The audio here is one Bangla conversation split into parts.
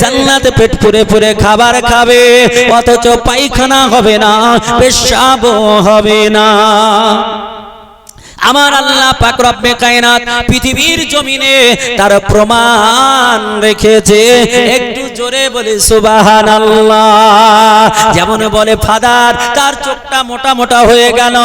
জান্নাতে পেট পুরে পুরে খাবার খাবে, অথচ পায়খানা হবে না, পেশাব হবে না। আমার আল্লাহ পাক রব্বে কায়নাত পৃথিবীর জমিনে তার প্রমাণ রেখেছে। একটু জোরে বলে সুবহানাল্লাহ। যেমন বলে ফাদার, তার চোখটা মোটা মোটা হয়ে গেল।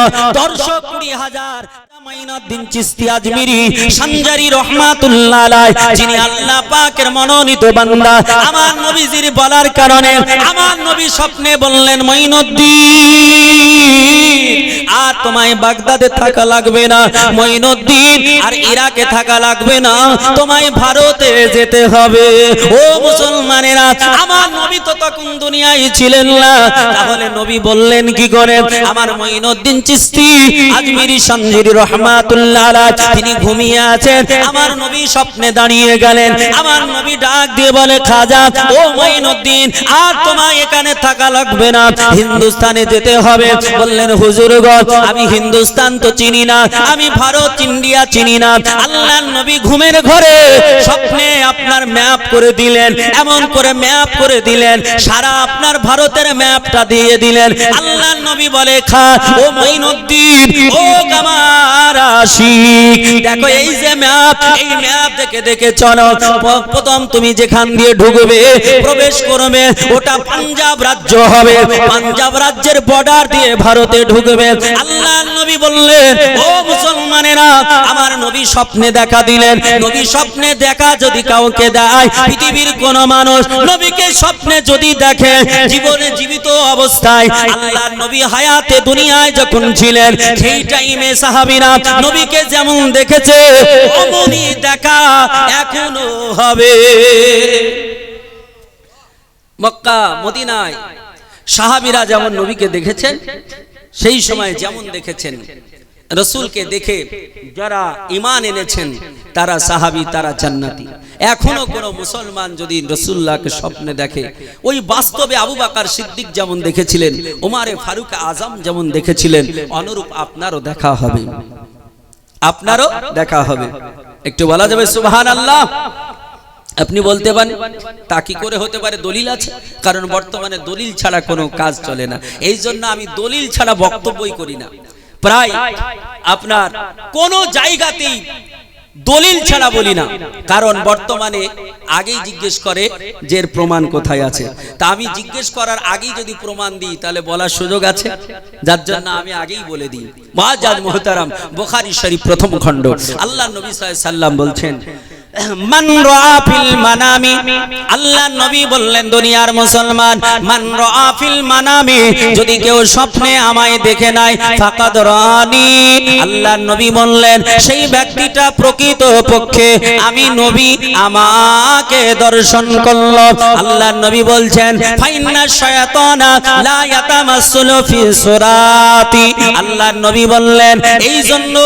দর্শক 20,000 মাইনুদ্দিন চিশতি আজমিরি সানজারি রাহমাতুল্লাহ আলাইহি, যিনি আল্লাহ পাকের মনোনীত বান্দা। আমার নবীজির বলার কারণে আমার নবী স্বপ্নে বললেন, মঈনুদ্দিন আর তোমায় বাগদাদে থাকা লাগবে না, মঈনুদ্দিন আর ইরাকে থাকা লাগবে না, তোমায় ভারতে যেতে হবে। ও মুসলমানেরা, আমার নবী তো তখন দুনিয়ায় ছিলেন না, তাহলে নবী বললেন কি করে? আমার মঈনুদ্দিন চিশতি আজমিরি সানজারি রাহমাতুল্লাহ আলাইহি তিনি ঘুমিয়ে আছেন, আমার নবী স্বপ্নে দাঁড়িয়ে গেলেন। আমার নবী ডাক দিয়ে বলে, খাজা ও মঈনুদ্দিন আর তোমায় এখানে থাকা লাগবে না, হিন্দুস্তানে যেতে হবে। বললেন, হুজুর গো, আমি হিন্দুস্তান তো চিনি না, আমি ভারত ইন্ডিয়া চিনি না। আল্লাহর নবী ঘুমের ঘরে স্বপ্নে আপনার ম্যাপ করে দিলেন, এমন করে ম্যাপ করে দিলেন, সারা আপনার ভারতের ম্যাপটা দিয়ে দিলেন। আল্লাহর নবী বলে, খা ও মঈনুদ্দিন, ও আমার আশিক, দেখো এই যে ম্যাপ, এই ম্যাপ দেখে দেখে চলো। প্রথম তুমি যেখান দিয়ে ঢুকবে, প্রবেশ করবে, ওটা পাঞ্জাব রাজ্য হবে, পাঞ্জাব রাজ্যের বর্ডার দিয়ে ভারতে ঢুকবে। আল্লাহর নবী বললেন, ও মুসলমানেরা, আমার নবী স্বপ্নে দেখা দিলেন। নবী স্বপ্নে দেখা যদি কাউকে দেয়, পৃথিবীর কোন মানুষ নবীকে স্বপ্নে যদি দেখে, জীবনে জীবিত অবস্থায়, আল্লাহর নবী হায়াতে দুনিয়ায় যখন ছিলেন, সেই টাইমে সাহাবীরা নবীকে যেমন দেখেছে, অমনি দেখা এখনো হবে। মক্কা মদিনায় সাহাবীরা যেমন নবীকে দেখেছেন, সেই সময় যেমন দেখেছেন, রাসূলকে দেখে যারা ঈমান এনেছেন তারা সাহাবী, তারা জান্নাতি। এখনো কোন মুসলমান যদি রাসূলুল্লাহকে স্বপ্নে দেখে, ওই বাস্তবে আবু বকর সিদ্দিক যেমন দেখেছিলেন, ওমর ফারুক আজম যেমন দেখেছিলেন, অনুরূপ আপনারও দেখা হবে, আপনারও দেখা হবে। একটু বলা যাবে সুবহানাল্লাহ? আপনি বলতে পারেন তা কি করে হতে পারে? দলিল আছে, কারণ বর্তমানে দলিল ছাড়া কোনো কাজ চলে না। এই জন্য আমি দলিল ছাড়া বক্তব্যই করি না, প্রায় আপনার কোন জায়গাতেই দলিল ছাড়া বলি না, কারণ বর্তমানে আগেই জিজ্ঞেস করে যে এর প্রমাণ কোথায় আছে। তা আমি জিজ্ঞেস করার আগেই যদি প্রমাণ দিই, তাহলে বলার সুযোগ আছে, যার জন্য আমি আগেই বলে দিই। মুআজ্জাজ মুহতারাম, বুখারী শরীফ প্রথম খণ্ড, আল্লাহ নবী সাল্লাল্লাহু আলাইহি সাল্লাম বলছেন, মান রাআ ফিল মানামি, আল্লাহ নবী বললেন, দুনিয়ার মুসলমান, মান রাআ ফিল মানামি, যদি কেউ স্বপ্নে আমায় দেখে নাই, ফাকাদ রানি, আল্লাহ নবী বললেন, সেই ব্যক্তিটা প্রকৃত পক্ষে আমি নবী আমাকে দর্শন করল। আল্লাহ নবী বলছেন, ফাইন্না শায়াতানা লা ইয়াতামাসসালু ফি সুরাতি, আল্লাহ নবী বললেন, এই জন্য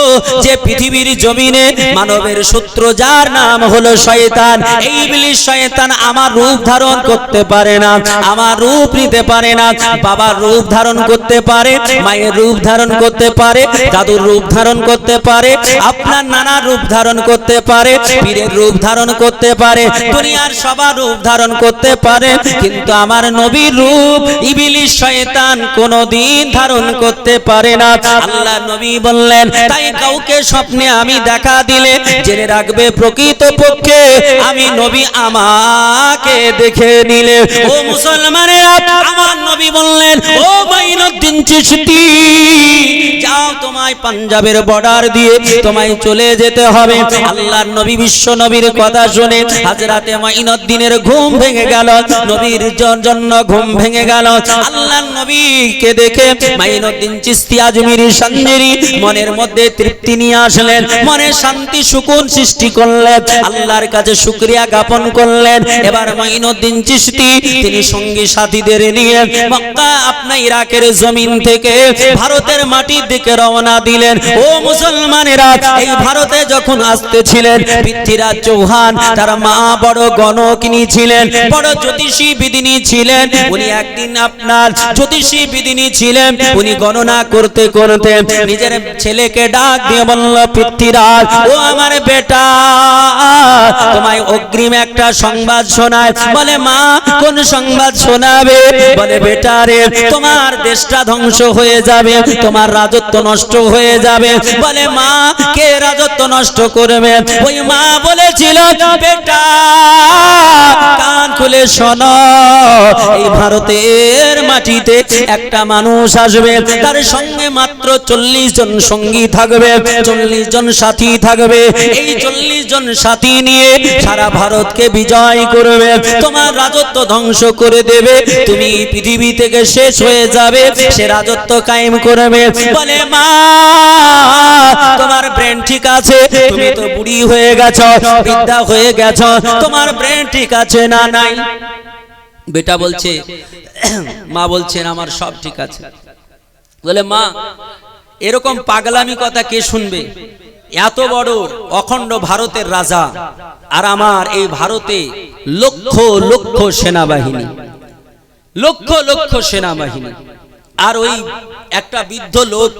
যে পৃথিবীর জমিনে মানবের শত্রু, যার নাম হলো শয়তান, এই ইবলিস শয়তান আমার রূপ ধারণ করতে পারে না, আমার রূপ নিতে পারে না। বাবার রূপ ধারণ করতে পারে, মায়ের রূপ ধারণ করতে পারে, দাদুর রূপ ধারণ করতে পারে, আপনার নানার রূপ ধারণ করতে পারে, পীরের রূপ ধারণ করতে পারে, দুনিয়ার সবার রূপ ধারণ করতে পারে, কিন্তু আমার নবীর রূপ ইবলিস শয়তান কোনদিন ধারণ করতে পারে না। আল্লাহ নবী বললেন, তাই কাউকে স্বপ্নে আমি দেখা দিলে জেনে রাখবে, প্রকৃত পক্ষে আমি নবী আমাকে দেখে নিলে। ও মুসলমানেরা, আমার নবী বললেন, ও মঈনুদ্দিন চিশতি, যাও, তোমায় পাঞ্জাবের বর্ডার দিয়ে তোমায় চলে যেতে হবে। আল্লাহর নবী বিশ্ব নবীর কথা শুনে হযরতে মঈনুদ্দিনের ঘুম ভেঙে গেল, নবীর জন্য ঘুম ভেঙে গেল। আল্লাহর নবীকে দেখে মঈনুদ্দিন চিশতি আজমিরি সানজারি মনের মধ্যে তৃপ্তি নিয়ে আসলেন, মনে শান্তি সুকুন সৃষ্টি করলেন, আল্লাহর কাছে শুকরিয়া জ্ঞাপন করলেন। এবার মঈনুদ্দিন চিশতি তিনি সঙ্গী সাথীদের নিয়ে মক্কা, আপনার ইরাকের জমিন থেকে ভারতের মাটির দিকে রওনা দিলেন। ও মুসলমানেরা, এই ভারতে যখন আসতেছিলেন, পৃথ্বীরাজ চৌহান তার মা বড় গণকিনী ছিলেন, বড় জ্যোতিষী বিদিনী ছিলেন। উনি একদিন আপনার জ্যোতিষী বিদিনী ছিলেন, উনি গণনা করতে করতে নিজের ছেলেকে ডাক দিয়ে বলল, পৃথ্বীরাজ, ও আমার বেটা, তোমায় অগ্রিম একটা সংবাদ শোনায়। বলে মা কোন সংবাদ শোনাবে? বলে বেটা রে, তোমার দেশটা ধ্বংস হয়ে যাবে, তোমার রাজত্ব নষ্ট হয়ে যাবে। বলে মা কে রাজত্ব নষ্ট করবে? ওই মা বলেছিল বেটা কান খুলে শোনো, এই ভারতের মাটিতে একটা মানুষ আসবে, তার সঙ্গে মাত্র 40 জন সঙ্গী থাকবে, 40 জন সাথী থাকবে। এই 40 জন সাথী নিয়ে সারা ভারতকে বিজয় করবে, তোমার রাজত্ব ধ্বংস করে দেবে, তুমি পৃথিবী থেকে শেষ হয়ে যাবে, সে রাজত্ব কায়েম করবে। বলে মা তোমার ব্রেন ঠিক আছে? তুমি তো বুড়ি হয়ে গেছো, বৃদ্ধা হয়ে গেছো, তোমার ব্রেন ঠিক আছে না? নাই। বেটা বলছে, মা বলছেন আমার সব ঠিক আছে। বলে মা এরকম পাগলামি কথা কে শুনবে? এত বড় অখণ্ড ভারতের রাজা, আর আমার এই ভারতে লক্ষ লক্ষ সেনাবাহিনী, লক্ষ লক্ষ সেনাবাহিনী, আর ওই একটা বৃদ্ধ লোক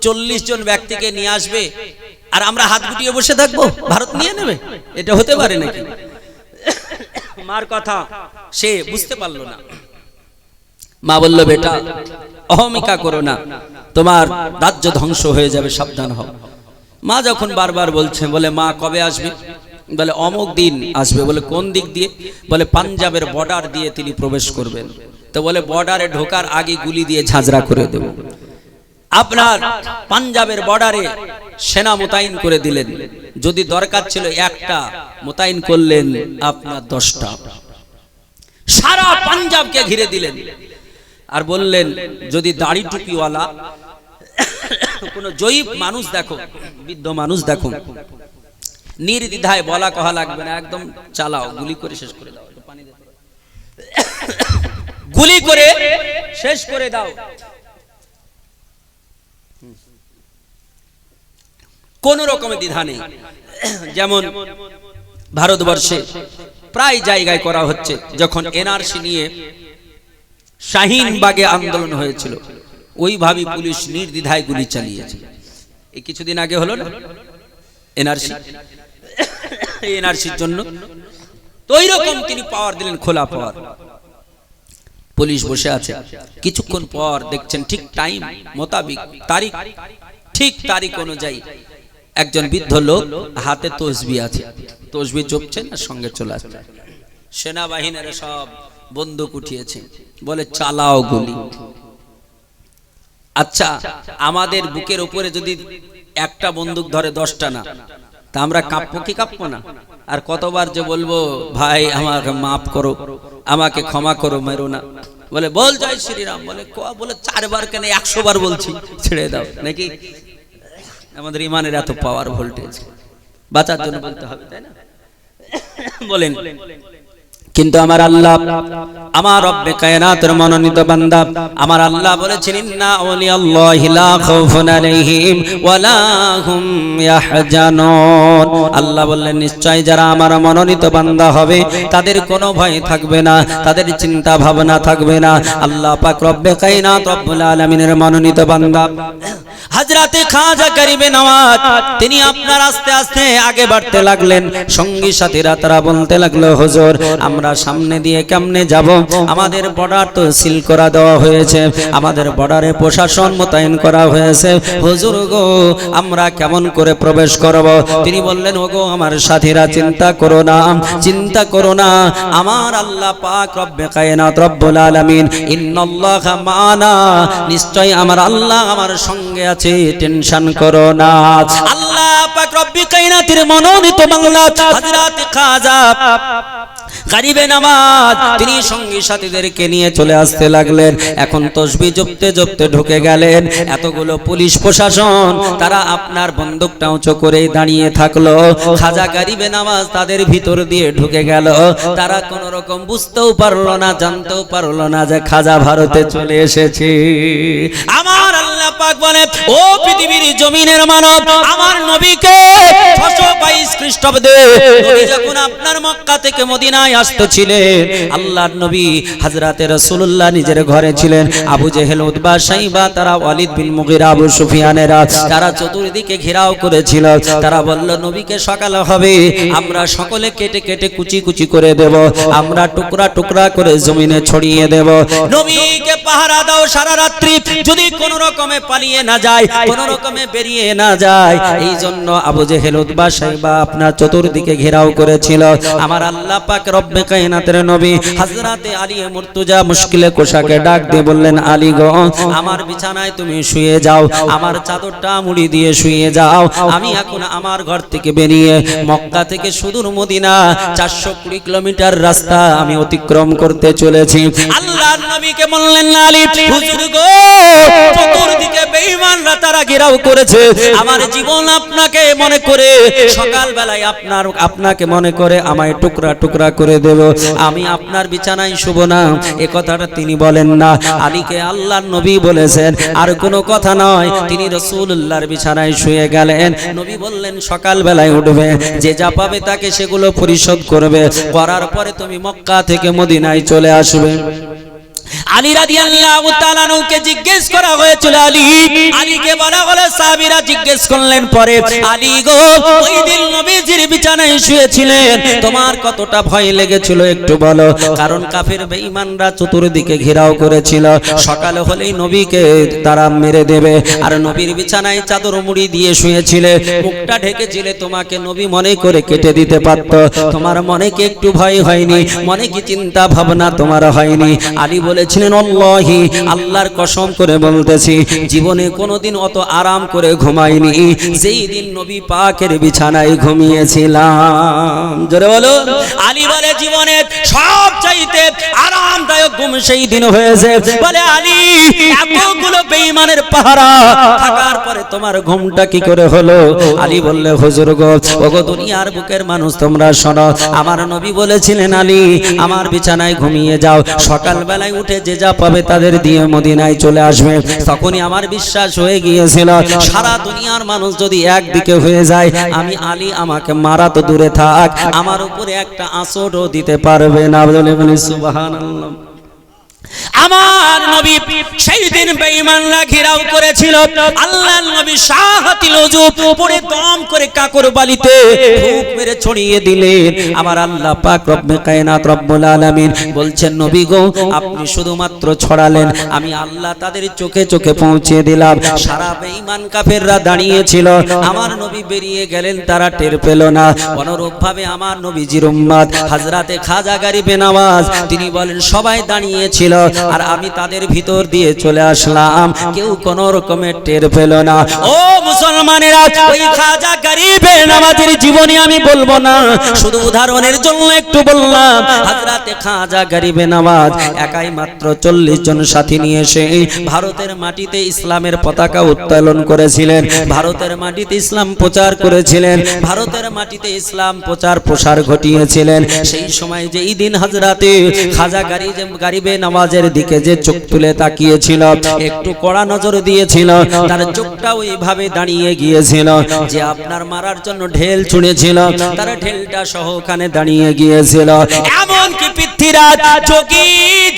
40 জন ব্যক্তিকে নিয়ে আসবে, আর আমরা হাত গুটিয়ে বসে থাকবো, ভারত নিয়ে নেবে? এটা হতে পারে নাকি? মার কথা সে বুঝতে পারলো না। মা বলল বেটা অহমিকা করো না, তোমার রাজ্য ধ্বংস হয়ে যাবে, সাবধান হও। মা যখন বারবার বলছে, বলে মা কবে আসবে? বলে অমুক দিন আসবে। বলে কোন দিক দিয়ে? বলে পাঞ্জাবের বর্ডার দিয়ে তিনি প্রবেশ করবেন। তো বলে বর্ডারে ঢোকার আগে গুলি দিয়ে ঝাঁঝরা করে দেব। আপনার পাঞ্জাবের বর্ডারে সেনা মোতায়েন করে দিলেন, যদি দরকার ছিল একটা মোতায়েন করলেন আপনার 10টা, সারা পাঞ্জাবকে ঘিরে দিলেন। আর বললেন যদি দাড়ি টুপিওয়ালা কোন জয়ীব মানুষ দেখো, বৃদ্ধ মানুষ দেখো, নির্দ্বিধায় বলা কহা লাগবে না, একদম চালাও, গুলি করে শেষ করে দাও, গুলি করে শেষ করে দাও। কোন রকমের দ্বিধা নেই। যেমন ভারতবর্ষে প্রায় জায়গায় করা হচ্ছে, যখন এনআরসি নিয়ে শাহিনবাগে আন্দোলন হয়েছিল, ওইভাবে পুলিশ নির্দ্বিধায় গুলি চালিয়েছে। এই কিছুদিন আগে হলো না এনআরসি, এনআরসির জন্য তো ওই রকম তিনি পাওয়ার দিলেন, খোলা পাওয়ার। পুলিশ বসে আছে, কিছুক্ষণ পর দেখছেন ঠিক টাইম মোতাবিক, তারিখ ঠিক তারিখ অনুযায়ী একজন বৃদ্ধ লোক হাতে তসবি আছে, তসবি জপছেন আর সঙ্গে চলে আসছে। সেনাবাহিনীরা সব বন্দুক উঠিয়েছে, বলে চালাও গুলি। আচ্ছা আমাদের বুকের উপরে যদি একটা বন্দুক ধরে 10টা না, তা আমরা কাঁপবো কি কাঁপবো না? আর কতবার যে বলবো ভাই আমাকে মাফ করো, আমাকে ক্ষমা করো, মেরো না। বলে বল জয় শ্রীরাম। বলে 4 বার কেন 100 বার বলছি, ছেড়ে দাও নাকি? আমাদের ইমানের এত পাওয়ার, ভোল্টেজ, বাঁচার জন্য বলতে হবে, তাই না? বলেন কিন্তু আমার আল্লাহ, আমার রব্বে কায়নাতের মনোনীত বান্দা, আমার আল্লাহ বলেছেন ইন্না আউলিয়াল্লাহি লা খাউফুন আলাইহিম ওয়া লা হুম ইয়াহজানুন। আল্লাহ বললেন নিশ্চয় যারা আমার মনোনীত বান্দা হবে তাদের কোনো ভয় থাকবে না, তাদের চিন্তা ভাবনা থাকবে না। আল্লাহ পাক রব্বে কায়নাত রব্বুল আলামিনের মনোনীত বান্দা হযরতে খাজা গরিবে নওয়াজ, তিনি আপনার আস্তে আস্তে আগে বাড়তে লাগলেন। সঙ্গী সাথীরা তারা বলতে লাগলো হুজুর আমরা সামনে দিয়ে কেমনে যাব? আমাদের বর্ডার তো সিল করা দেওয়া হয়েছে, আমাদের বর্ডারে প্রশাসন মোতায়েন করা হয়েছে, হুজুর গো আমরা কেমন করে প্রবেশ করব? তিনি বললেন ওগো আমার সাথীরা চিন্তা করো না, চিন্তা করো না, আমার আল্লাহ পাক রব্বে কায়নাত রব্বুল আলামিন ইন্নাল্লাহা মা'ানা, নিশ্চয় আমার আল্লাহ আমার সঙ্গে আছে, টেনশন করো না। আল্লাহ পাক রব্বে কায়নাতের মনোনীত বাংলা হযরত খাজা গরিবে নওয়াজ তিনি সঙ্গী সাথীদেরকে নিয়ে চলে আসতে লাগলেন। এখন তসবিহ জপতে জপতে ঢুকে গেলেন। এতগুলো পুলিশ প্রশাসন তারা আপনার বন্দুকটা উঁচু করে দাঁড়িয়ে থাকলো। খাজা গরিবে নওয়াজ তাদের ভিতর দিয়ে ঢুকে গেল। তারা কোন রকম বুঝতেও পারলো না, জানতেও পারলো না যে খাজা ভারতে চলে এসেছে। আমার আল্লাহ পাক বলে ও পৃথিবীর জমিনের মানব, আমার নবীকে 622 খ্রিস্টাব্দে নবী যখন আপনার মক্কা থেকে মদিনা মদিনায় আসতেছিলেন আল্লাহর নবী হযরতে রাসূলুল্লাহ নিজের ঘরে ছিলেন। আবু জেহেল, উতবা, শাইবা, তারা ওয়ালিদ বিন মুগিরা, আবু সুফিয়ানেরা তারা চতুর্দিকে ঘেরাও করেছিল। তারা বলল নবীকে সকাল হবে আমরা সকলে কেটে কেটে কুচি কুচি করে দেব, আমরা টুকরা টুকরা করে জমিনে ছড়িয়ে দেব। নবীকে পাহারা দাও সারা রাত্রি, যদি কোন রকমে পালিয়ে না যায়, কোন রকমে বেরিয়ে না যায়। এই জন্য আবু জেহেল, উতবা, শাইবা আপনার চতুর্দিকে ঘেরাও করেছিল। আমার আল্লাহ পাক রব্বে কায়নাতের নবী হযরতে আলী মুর্তজা মুশকিলে কোষাকে ডাক দিয়ে বললেন, আলী গো আমার বিছানায় তুমি শুয়ে যাও, আমার চাদরটা মুড়ি দিয়ে শুয়ে যাও। আমি এখন আমার ঘর থেকে বেরিয়ে মক্কা থেকে সুদূর মদিনা 420 কিলোমিটার রাস্তা আমি অতিক্রম করতে চলেছি। আল্লাহর নবীকে বললেন, আলী হুজুর গো চতুর্দিকে বেঈমানরা তারা ঘেরাও করেছে, আমার জীবন আপনাকে মনে করে সকাল বেলায় আপনাকে মনে করে আমায় টুকরা টুকরা করে দেব, আমি আপনার বিছানায় শুব না। এ কথাটা তিনি বলেন না, আলীকে আল্লাহর নবী বলেছেন। আর কোনো কথা নয়, তিনি রাসূলুল্লাহর বিছানায় শুয়ে গেলেন। নবী বললেন সকাল বেলায় উঠবে, যে যা পাবে তাকে সেগুলো পরিশোধ করবে, করার পরে তুমি মক্কা থেকে মদিনায় চলে আসবে। আলী রাদিয়াল্লাহু তাআলা নুকে জিজ্ঞেস করা হয়েছিল, আলীকে বলা হলো, সাহাবীরা জিজ্ঞেস করলেন পরে, আলী গো ওই দিন নবীজির বিছানায় শুয়েছিলেন, তোমার কতটা ভয় লেগেছিল একটু বলো? কারণ কাফের বেঈমানরা চতুর্দিকে ঘেরাও করেছিল, সকাল হলেই নবীকে তারা মেরে দেবে। আর নবীর বিছানায় চাদর মুড়ি দিয়ে শুয়েছিলে, মুখটা ঢেকেছিলে, তোমাকে নবী মনে করে কেটে দিতে পারত। তোমার মনে কি একটু ভয় হয়নি? মনে কি চিন্তা ভাবনা তোমার হয়নি? আলী বলেছিলেন, আল্লাহি আল্লাহর কসম করে বলতেছি জীবনে কোনোদিন অত আরাম করে ঘুমাইনি যেই দিন নবী পাকের বিছানায় ঘুমিয়েছিলাম। জোরে বলো। আলী বলে জীবনে সবচাইতে আরামদায়ক ঘুম সেই দিন হয়েছে। বলে আলী এতগুলো বেঈমানের পাহারা থাকার পরে তোমার ঘুমটা কি করে হলো? আলী বললে, হুজুর গো ওগো দুনিয়ার বুকের মানুষ তোমরা শোনো, আমার নবী বলেছিলেন আলী আমার বিছানায় ঘুমিয়ে যাও, সকাল বেলায় উঠে যে যা পাবে তাদের দিয়ে মদিনায় চলে আসবে। তখনই আমার বিশ্বাস হয়ে গিয়েছিল সারা দুনিয়ার মানুষ যদি একদিকে হয়ে যায়, আমি আলী আমাকে মারা তো দূরে থাক, আমার উপরে একটা আঁচড়ও দিতে পারবে না। বলে সুবহানাল্লাহ। আমার নবী সেই দিন বেঈমানরা ঘেরাও করেছিল, আল্লাহর নবী শাহাতিল ওযু পরে দম করে কাকর বালিতে ফুঁক মেরে ছড়িয়ে দিলেন। আমার আল্লাহ পাক রব্বে কায়নাত রব্বুল আলামিন বলছেন, নবী গো আপনি শুধুমাত্র ছড়ালেন, আমি আল্লাহ তাদের চোখে চোখে পৌঁছে দিলাম। সারা বেঈমান কাফেররা দাঁড়িয়ে ছিল, আমার নবী বেরিয়ে গেলেন, তারা টের পেল না। অনুরূপ ভাবে আমার নবীজির উম্মত হযরতে খাজা গরিবে নওয়াজ তিনি বলেন সবাই দাঁড়িয়ে ছিল, আর আমি তাদের ভিতর দিয়ে চলে আসলাম, কেউ কোন রকমের টের পেল না। ও মুসলমানেরা, ওই খাজা গরিবে নওয়াজের জীবনী আমি বলবো না, শুধু উদাহরণের জন্য একটু বললাম। হযরতে খাজা গরিবে নওয়াজ একাই মাত্র 40 জন সাথী নিয়ে এসে ভারতের মাটিতে ইসলামের পতাকা উত্তোলন করেছিলেন, ভারতের মাটিতে ইসলাম প্রচার করেছিলেন, ভারতের মাটিতে ইসলাম প্রচার প্রসার ঘটিয়েছিলেন। সেই সময় যে এই দিন হযরতে খাজা গরিবে নওয়াজের দিকে যে চোখ তুলে তাকিয়েছিল, একটু কড়া নজর দিয়েছিল, তার চোখটা ওইভাবে দাঁড়িয়ে গিয়েছিল। যে আপনার মারার জন্য ঢেল ছুঁড়েছিল, তার ঢেলটা সহ ওখানে দাঁড়িয়ে গিয়েছিল। এমন কি পৃথ্বীরাজ যোগী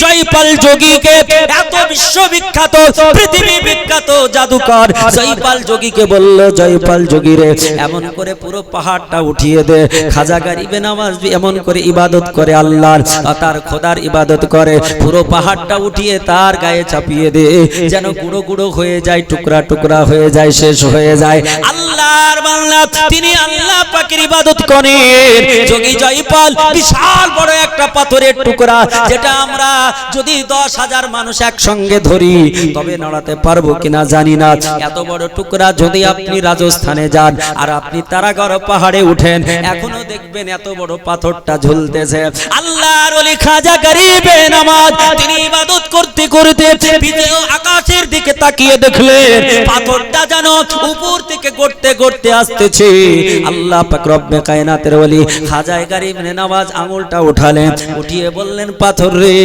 জয়পাল যোগীকে, এত বিশ্ববিখ্যাত পৃথিবী বিখ্যাত জাদুকর জয়পাল যোগীকে বলল, জয়পাল যোগী রে এমন করে পুরো পাহাড়টা উঠিয়ে দে। খাজা গরিবে নওয়াজ এমন করে ইবাদত করে আল্লাহর, তার খোদার ইবাদত করে, পুরো পাহাড়টা উঠিয়ে তার গায়ে চাপিয়ে দে, যেন গুঁড়ো গুঁড়ো হয়ে যায়, টুকরা টুকরা হয়ে যায়, শেষ হয়ে যায়। আল্লাহর বান্দা তিনি আল্লাহ পাকের ইবাদত করেন। যোগী জয়পাল বিশাল বড় একটা পাথরের টুকরা, যেটা আমরা যদি 10,000 মানুষ একসঙ্গে ধরি তবে নড়াতে পারবো কিনা জানি না। এত বড় টুকরা যদি আপনি রাজস্থানে যান আর আপনি তারাগড় পাহাড়ে উঠেন, এখনো দেখবেন এত বড় পাথরটা ঝুলতেছে। আল্লাহর ওলি খাজা গরিবে নওয়াজ তিনি ইবাদত করতে করতে আকাশের দিকে তাকিয়ে দেখলেন পাথরটা যেন উপর থেকে গর্ত করতে করতে আসতেছে, আল্লাহ পাক রব্বে কায়নাতের ওলি খাজায়ে গরিব নওয়াজ আঙুলটা উঠালেন, উঠিয়ে বললেন পাথর রে,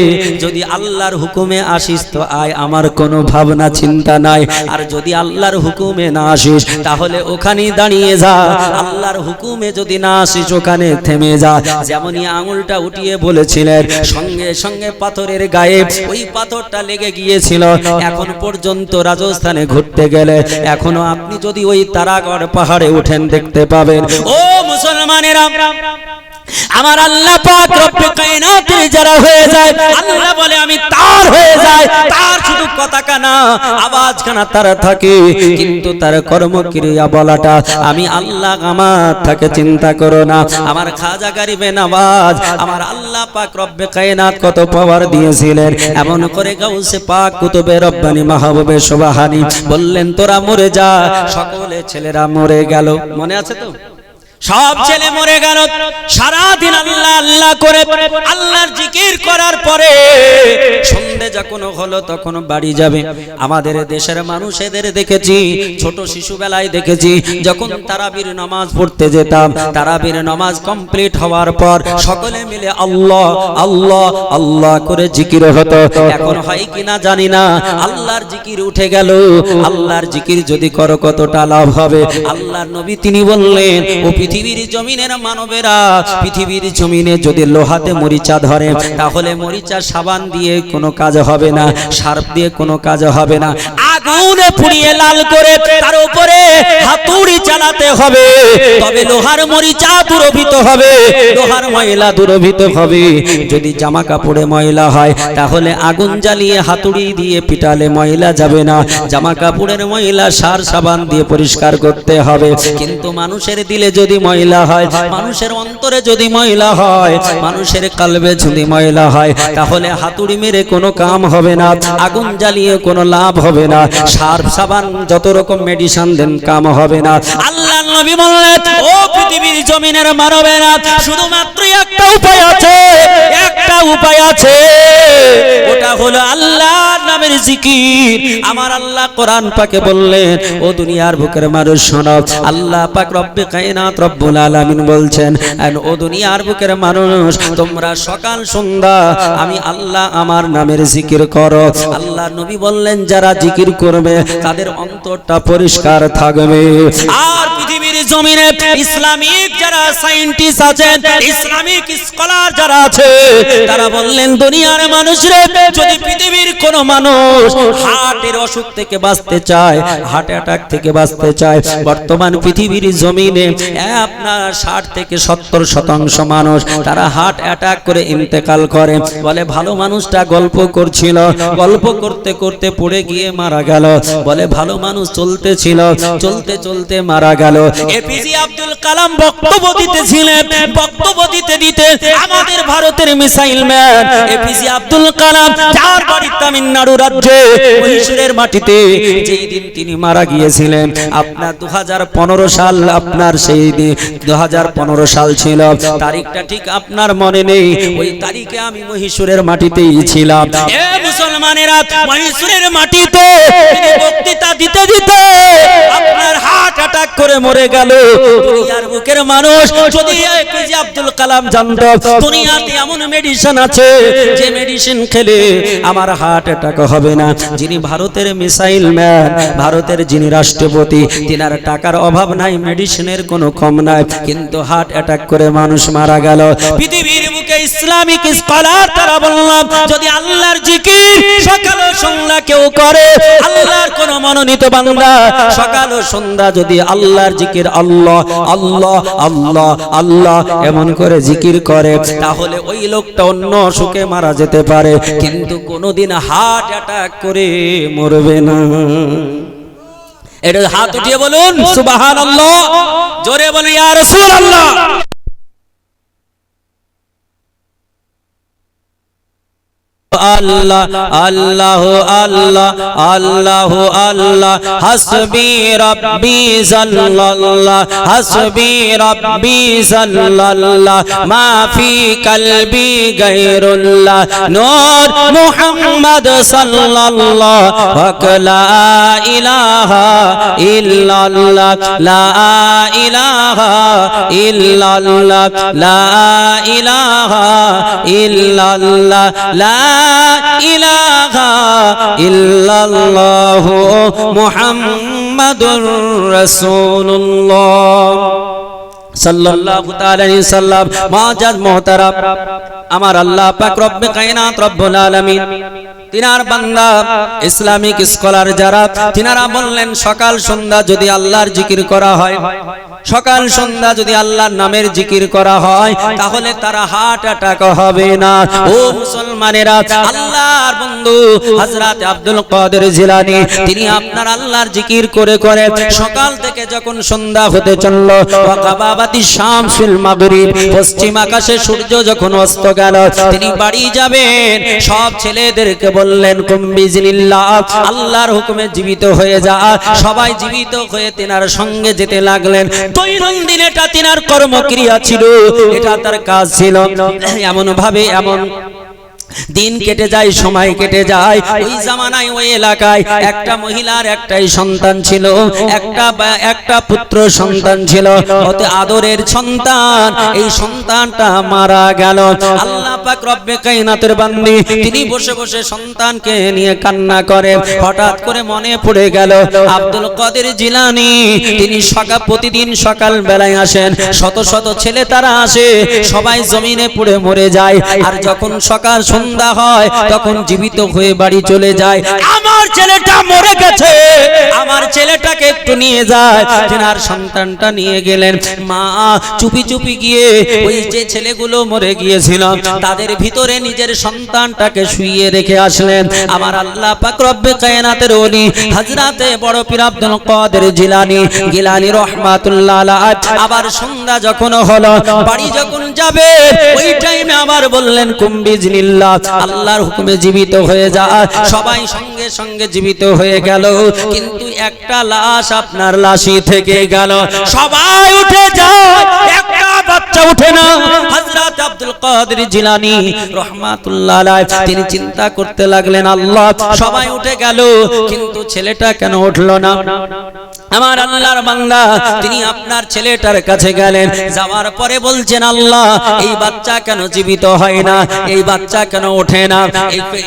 যদি আল্লাহর হুকুমে আসিস তো আয়, আমার কোনো ভাবনা চিন্তা নাই, আর যদি আল্লাহর হুকুমে না আসিস তাহলে ওখানেই দাঁড়িয়ে যা, আল্লাহর হুকুমে যদি না আসিস ওখানে থেমে যা। যেমনই আঙুলটা উঠিয়ে বলেছিলেন, সঙ্গে সঙ্গে পাথরের গায়ে ওই পাথরটা লেগে গিয়েছিল। এখন পর্যন্ত রাজস্থানে ঘুরতে গেলে এখনো আপনি যদি ওই তারাগড় পাহাড়ে উঠেন দেখতে পাবেন। ও মুসলমানেরা, আমার আল্লাহ পাক রব্বে কায়নাতের যারা হয়ে যায়, আল্লাহ বলে আমি তার হয়ে যায়, তার শুধু কথা না আওয়াজ কানা তার থাকে, কিন্তু তার কর্মক্রিয়া বলাটা আমি আল্লাহ আমার থাকে, চিন্তা করো না। আমার খাজা গরিবে নওয়াজ আমার আল্লাহ পাক রব্বে কায়নাত কত পাওয়ার দিয়েছিলেন, এমন করে গাউসে পাক কুতুবে রব্বানি মাহবুবে সুবহানি বললেন তোরা মরে যা। সকলে ছেলেরা মরে গেল, মনে আছে তো? সব ছেলে মরে গেল। সারা দিন আল্লাহ আল্লাহ করে আল্লাহর জিকির করার পরে সন্ধ্যে যখন হলো তখন বাড়ি যাবে। আমাদের দেশের মানুষদের দেখেছি, ছোট শিশু বেলায় দেখেছি, যখন তারাবির নামাজ পড়তে যেতাম, তারাবির নামাজ কমপ্লিট হওয়ার পর সকলে মিলে আল্লাহ আল্লাহ আল্লাহ করে জিকির হতো। এখন হয় কিনা জানি না, আল্লাহর জিকির উঠে গেল। আল্লাহর জিকির যদি করো কতটা লাভ হবে। আল্লাহর নবী তিনি বললেন, ও পৃথিবীর জমিনের মানবেরা, পৃথিবীর জমিনে যদি লোহাতে মরিচা ধরে তাহলে মরিচা সাবান দিয়ে কোনো কাজ হবে না, সার্ফ দিয়ে কোনো কাজ হবে না, আগুনে পুড়িয়ে লাল করে তার উপরে হাতুড়ি চালাতে হবে, তবে লোহার মরিচা দূরভূত হবে, লোহার ময়লা দূরভূত হবে। যদি জামা কাপড়ে ময়লা হয় তাহলে আগুন জ্বালিয়ে হাতুড়ি দিয়ে পিটালে ময়লা যাবে না, জামা কাপড়ের ময়লা সার সাবান দিয়ে পরিষ্কার করতে হবে। কিন্তু মানুষের দিলে যদি ময়লা হয়, মানুষের অন্তরে যদি ময়লা হয়, মানুষের কলবে যদি ময়লা হয়, তাহলে হাতুড়ি মেরে কোনো কাম হবে না, আগুন জ্বালিয়ে কোনো লাভ হবে না, সার্ফ সাবান যত রকম মেডিসিন দেন কাম হবে না। আল্লাহ নবী বললেন, ও পৃথিবীর জমিনের মানবেরা, শুধুমাত্র একটা উপায় আছে, একটা উপায় আছে, ওটা হলো আল্লাহর নামের জিকির। আমার আল্লাহ কোরআন পাকে বললেন, ও দুনিয়ার বুকের মানুষ শোনো, আল্লাহ পাক রব্বে কায়নাত রব্বুল আলামিন বলছেন, ও দুনিয়ার বুকের মানুষ তোমরা সকাল সন্ধ্যা আমি আল্লাহ আমার নামের জিকির করো। আল্লাহ নবী বললেন, যারা জিকির করবে তাদের অন্তরটা পরিষ্কার থাকবে। আর পৃথিবীর জমিনে ইসলামিক যারা সায়েন্টিস্ট আছেন, ইসলামিক স্কলার যারা আছে, তারা বললেন দুনিয়ার মানুষরা যদি পৃথিবীর কোন মানুষ হার্টের অসুখ থেকে বাঁচতে চায়, হার্ট অ্যাটাক থেকে বাঁচতে চায়, বর্তমান পৃথিবীর জমিনে আপনার 60 থেকে 70% মানুষ তারা হার্ট অ্যাটাক করে ইন্তেকাল করে। বলে ভালো মানুষটা গল্প করছিল, গল্প করতে করতে পড়ে গিয়ে মারা গেল। বলে ভালো মানুষ চলতেছিল, চলতে চলতে মারা গেল। এপিজে আব্দুল কালাম বক্তব্য দিতেছিলেন, বক্তব্য দিতে দিতে আমাদের ভারতের missile man APJ Abdul Kalam, যার বাড়ি তামিলনাড়ু রাজ্যে মহীশূরের মাটিতে, যেই দিন তিনি মারা গিয়েছিলেন আপনার 2015 সাল, আপনার সেই 2015 সাল ছিল, তারিখটা ঠিক আপনার মনে নেই, ওই তারিখে আমি মহীশূরের মাটিতেই ছিলাম। এ মুসলমানেরা, মহীশূরের মাটিতে তিনি বক্তৃতা দিতে দিতে আপনার হার্ট অ্যাটাক করে মরে গেল। দুনিয়ার বুকের মানুষ যদি এপিজে আব্দুল কালাম জানতো দুনিয়াতে এমন মেডিসিন আছে যে মেডিসিন খেলে আমার হার্ট অ্যাটাক হবে না। যিনি ভারতের মিসাইল ম্যান, ভারতের যিনি রাষ্ট্রপতি, তিনার টাকার অভাব নাই, মেডিসিনের কোনো কম নাই, কিন্তু হার্ট অ্যাটাক করে মানুষ মারা গেল। পৃথিবীর বুকে ইসলামিক স্কলার তারা বললাম, যদি আল্লাহর জিকির সকাল ও সন্ধ্যা কেউ করে, আল্লাহর কোন মনোনীত বান্দা সকাল ও সন্ধ্যা যদি আল্লাহর জিকির আল্লাহ আল্লাহ আল্লাহ আল্লাহ এমন করে জিকির করে, তাহলে ওই লোকটা অন্য অসুখে মারা যেতে পারে, কিন্তু কোনোদিন হার্ট অ্যাটাক করে মরবে না। এটা হাত উঠিয়ে বলুন সুবহানাল্লাহ, জোরে বলুন ইয়া রাসূলুল্লাহ। আল্লাহ আল্লাহ আল্লাহ আল্লাহ আল্লাহ হাসবি রব্বি সাল্লাল্লাহ হাসবি রব্বি সাল্লাল্লাহ মা ফি কলবি গায়রুল্লাহ নূর মুহাম্মদ সাল্লাল্লাহ লা ইলাহা ইল্লাল্লাহ লা ইলাহা ইল্লাল্লাহ লা ইলাহা ইল্লাল্লাহ লা ইলাহা ইল্লাল্লাহু মুহাম্মাদুর রাসূলুল্লাহ সাল্লাল্লাহু তাআলা আলাইহি সাল্লাম। মুআজ্জাজ মুহতারাম, আমার আল্লাহ পাক রব্বে কায়নাত রব্বুল আলামিন তিনার বান্দা ইসলামিক স্কলার যারা তিনারা বললেন সকাল সন্ধ্যা যদি আল্লাহর জিকির করা হয়, সকাল সন্ধ্যা যদি আল্লাহর নামের জিকির করা হয় তাহলে তারা হার্ট অ্যাটাক হবে না। ও মুসলমানেরা, আল্লাহর বন্ধু হযরত আব্দুল কাদের জিলানী তিনি আপনার আল্লাহর জিকির করে করে সকাল থেকে যখন সন্ধ্যা হতে চলল ওয়াকাবাতি শামসুল মাগরিব পশ্চিম আকাশে সূর্য যখন অস্ত গেল তিনি বাড়ি যাবেন। সব ছেলেদেরকে বললেন কুম বিজনিল্লাহ, আল্লাহর হুকুমে জীবিত হয়ে যা। সবাই জীবিত হয়ে তিনার সঙ্গে যেতে লাগলেন। দৈনন্দিন এটা তিনার কর্মক্রিয়া ছিল, এটা তার কাজ ছিল। এমন ভাবে এমন দিন কেটে যায়, সময় কেটে যায়। ওই জামানায় ওই এলাকায় একটা মহিলার একটাই সন্তান ছিল, একটা পুত্র সন্তান ছিল, অত আদরের সন্তান। এই সন্তানটা মারা গেল। আল্লাহ পাক রব্বে কায়নাতের বান্দি তিনি বসে বসে সন্তানকে নিয়ে কান্না করে। হঠাৎ করে মনে পড়ে গেল আব্দুল কাদের জিলানী তিনি প্রতিদিন সকাল বেলায় আসেন। শত শত ছেলে তারা আসে, সবাই জমিনে পড়ে মরে যায়। আর যখন সকাল সন্ধ্যা হয় তখন জীবিত হয়ে বাড়ি চলে যায়। আমার ছেলেটা মরে গেছে, আমার ছেলেটাকে একটু নিয়ে যায়। তিনার সন্তানটা নিয়ে গেলেন। মা চুপি চুপি গিয়ে ওই যে ছেলেগুলো মরে গিয়েছিল তাদের ভিতরে নিজের সন্তানটাকে শুইয়ে রেখে আসলেন। আমার আল্লাহ পাক রব্বে কায়নাতের ওলি হযরতে বড় পীর আব্দুল কাদের জিলানী গিলানী রাহমাতুল্লাহ আলাইহি আবার সন্ধ্যা যখন হলো বাড়ি যখন যাবে ওই টাইমে আবার বললেন কুম বিজনিল্লাহ, আল্লাহর হুকুমে জীবিত হয়ে যা। সবাই সঙ্গে সঙ্গে জীবিত হয়ে গেল, কিন্তু একটা লাশ আপনার লাশই থেকে গেল। সবাই উঠে যায়, একটা বাচ্চা উঠে না। হযরত আব্দুল কাদের জিলানী রাহমাতুল্লাহ আলাইহি তিনি চিন্তা করতে লাগলেন, আল্লাহ সবাই উঠে গেল কিন্তু ছেলেটা কেন উঠলো না? আমার আল্লাহর বান্দা তিনি আপনার ছেলেটার কাছে গেলেন। যাওয়ার পরে বলছেন, আল্লাহ এই বাচ্চা কেন জীবিত হয় না, এই বাচ্চা কেন ওঠে না?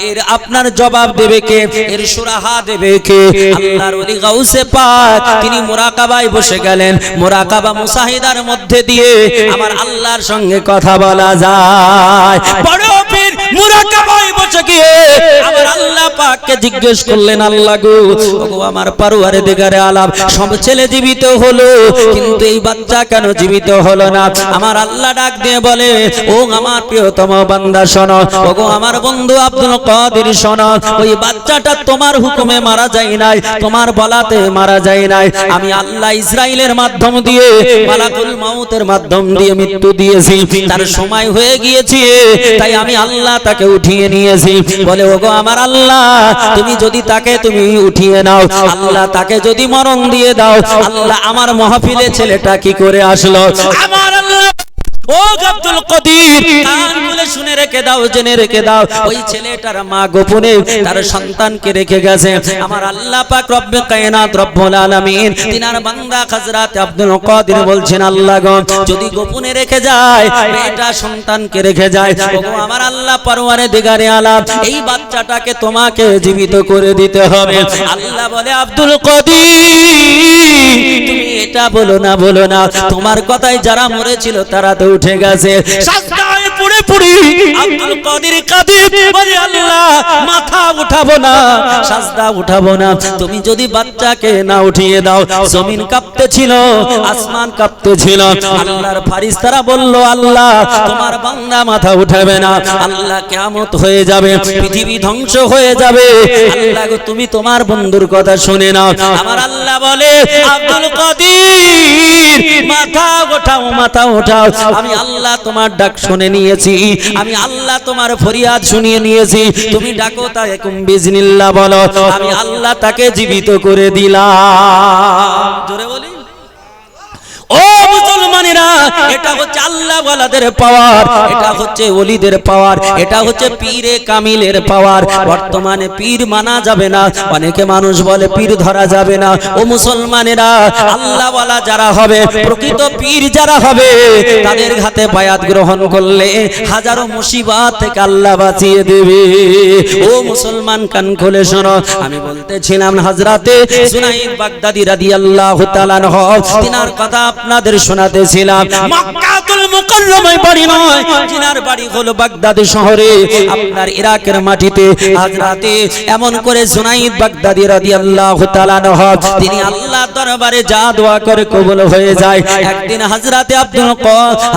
এর আপনার জবাব দেবে কে, এর সুরাহা দেবে কে? আল্লাহর ওলি গাউসে পাক তিনি মুরাকাবায় বসে গেলেন। মুরাকাবা মুসাহিদার মধ্যে দিয়ে আমার আল্লাহর সঙ্গে কথা বলা যায়। বড় পীর মুরাকাবায় বসে গিয়ে আমার আল্লাহ পাককে জিজ্ঞেস করলেন, আল্লাহ গো আমার পরওয়ারদিগারে আলাম সব ছেলে জীবিত হলো কিন্তু এই বাচ্চা কেন জীবিত হলো না? আমার আল্লাহ ডাক দিয়ে বলে, ও আমার প্রিয়তম বান্দা শোনো, ওগো আমার বন্ধু আব্দুল কাদের শোনো, ওই বাচ্চাটা তোমার হুকুমে মারা যায় নাই, তোমার বলাতে মারা যায় নাই। আমি আল্লাহ ইসরাইলের মাধ্যম দিয়ে মালাকুল মাউতের মাধ্যম দিয়ে মৃত্যু দিয়েছি। তার সময় হয়ে গিয়েছে, তাই আমি আল্লাহ তাকে উঠিয়ে নিয়েছি। বলে, ওগো আমার আল্লাহ তুমি যদি তাকে তুমি উঠিয়ে নাও, আল্লাহ তাকে যদি মরণ দিয়ে দাও, আল্লাহ আমার মাহফিলে ছেলেটা কি করে আসলো? আমার আল্লাহ ও আব্দুল কাদের কান খুলে শুনে রেখে দাও, জেনে রেখে দাও, ওই ছেলেটার মা গোপনে তার সন্তানকে রেখে গেছে। আমার আল্লাহ পাক রব্বে কায়নাত রব্বুল আলামিন তিনার বান্দা হযরত আব্দুল কাদের বলছেন, আল্লাহ গো যদি গোপনে রেখে যায়, মেয়েটা সন্তানকে রেখে যায়, ওগো আমার আল্লাহ পরওয়ারদিগারে আলাম এই বাচ্চাটাকে তোমাকে জীবিত করে দিতে হবে। আল্লাহ বলে, আব্দুল কাদের তুমি এটা বলো না, বলো না, তোমার কথায় যারা মরেছিল তারা তো উঠে গেছে। সাজদায় পড়ে পড়ে আব্দুল কাদের কাঁদে, বলে, আল্লাহ মাথা উঠাবো না, সাজদা উঠাবো না, তুমি যদি বাচ্চাকে না উঠিয়ে দাও। জমিন কাঁপতেছিল, আসমান কাঁপতেছিল। আল্লাহর ফেরেশতারা বলল, আল্লাহ তোমার বান্দা মাথা উঠাবে না, আল্লাহ কিয়ামত হয়ে যাবে, পৃথিবী ধ্বংস হয়ে যাবে। আল্লাহ গো তুমি তোমার বন্ধুর কথা শুনে নাও। আমার আল্লাহ বলে, আব্দুল কাদের মাথা উঠাও, মাথা উঠাও। আমি আল্লাহ তোমার ডাক শুনে নিয়েছি, আমি আল্লাহ তোমার ফরিয়াদ শুনিয়ে নিয়েছি, তুমি ডাকো তাকে বিজনিল্লাহ বলো, আমি আল্লাহ তাকে জীবিত করে দিলাম। জোরে বলি ও মুসলমানেরা, এটা হচ্ছে আল্লাহ ওয়ালাদের পাওয়ার, এটা হচ্ছে ওলিদের পাওয়ার, এটা হচ্ছে পীরে কামিলের পাওয়ার। বর্তমানে পীর মানা যাবে না, অনেকে মানুষ বলে পীর ধরা যাবে না। ও মুসলমানেরা, আল্লাহ ওয়ালা যারা হবে, প্রকৃত পীর যারা হবে, তাদের হাতে বায়াত গ্রহণ করলে হাজারো মুসিবত থেকে আল্লাহ বাঁচিয়ে দেবে। ও মুসলমান, কান খুলে শোনো, আমি বলতেছিলাম হযরতে জুনাইদ বাগদাদী রাদিয়াল্লাহু তাআলা আনহু, তিনার কথা আপনাদের শোনাতেছিলাম। মক্কাতুল মুকাররমায় বাড়ি নয়, জিনার বাড়ি হলো বাগদাদ শহরে, আপনার ইরাকের মাটিতে। হযরতে এমন করে জুনাইদ বাগদাদী রাদিয়াল্লাহু তাআলা আনহু, তিনি আল্লাহর দরবারে যা দোয়া করে কবুল হয়ে যায়। একদিন হযরতে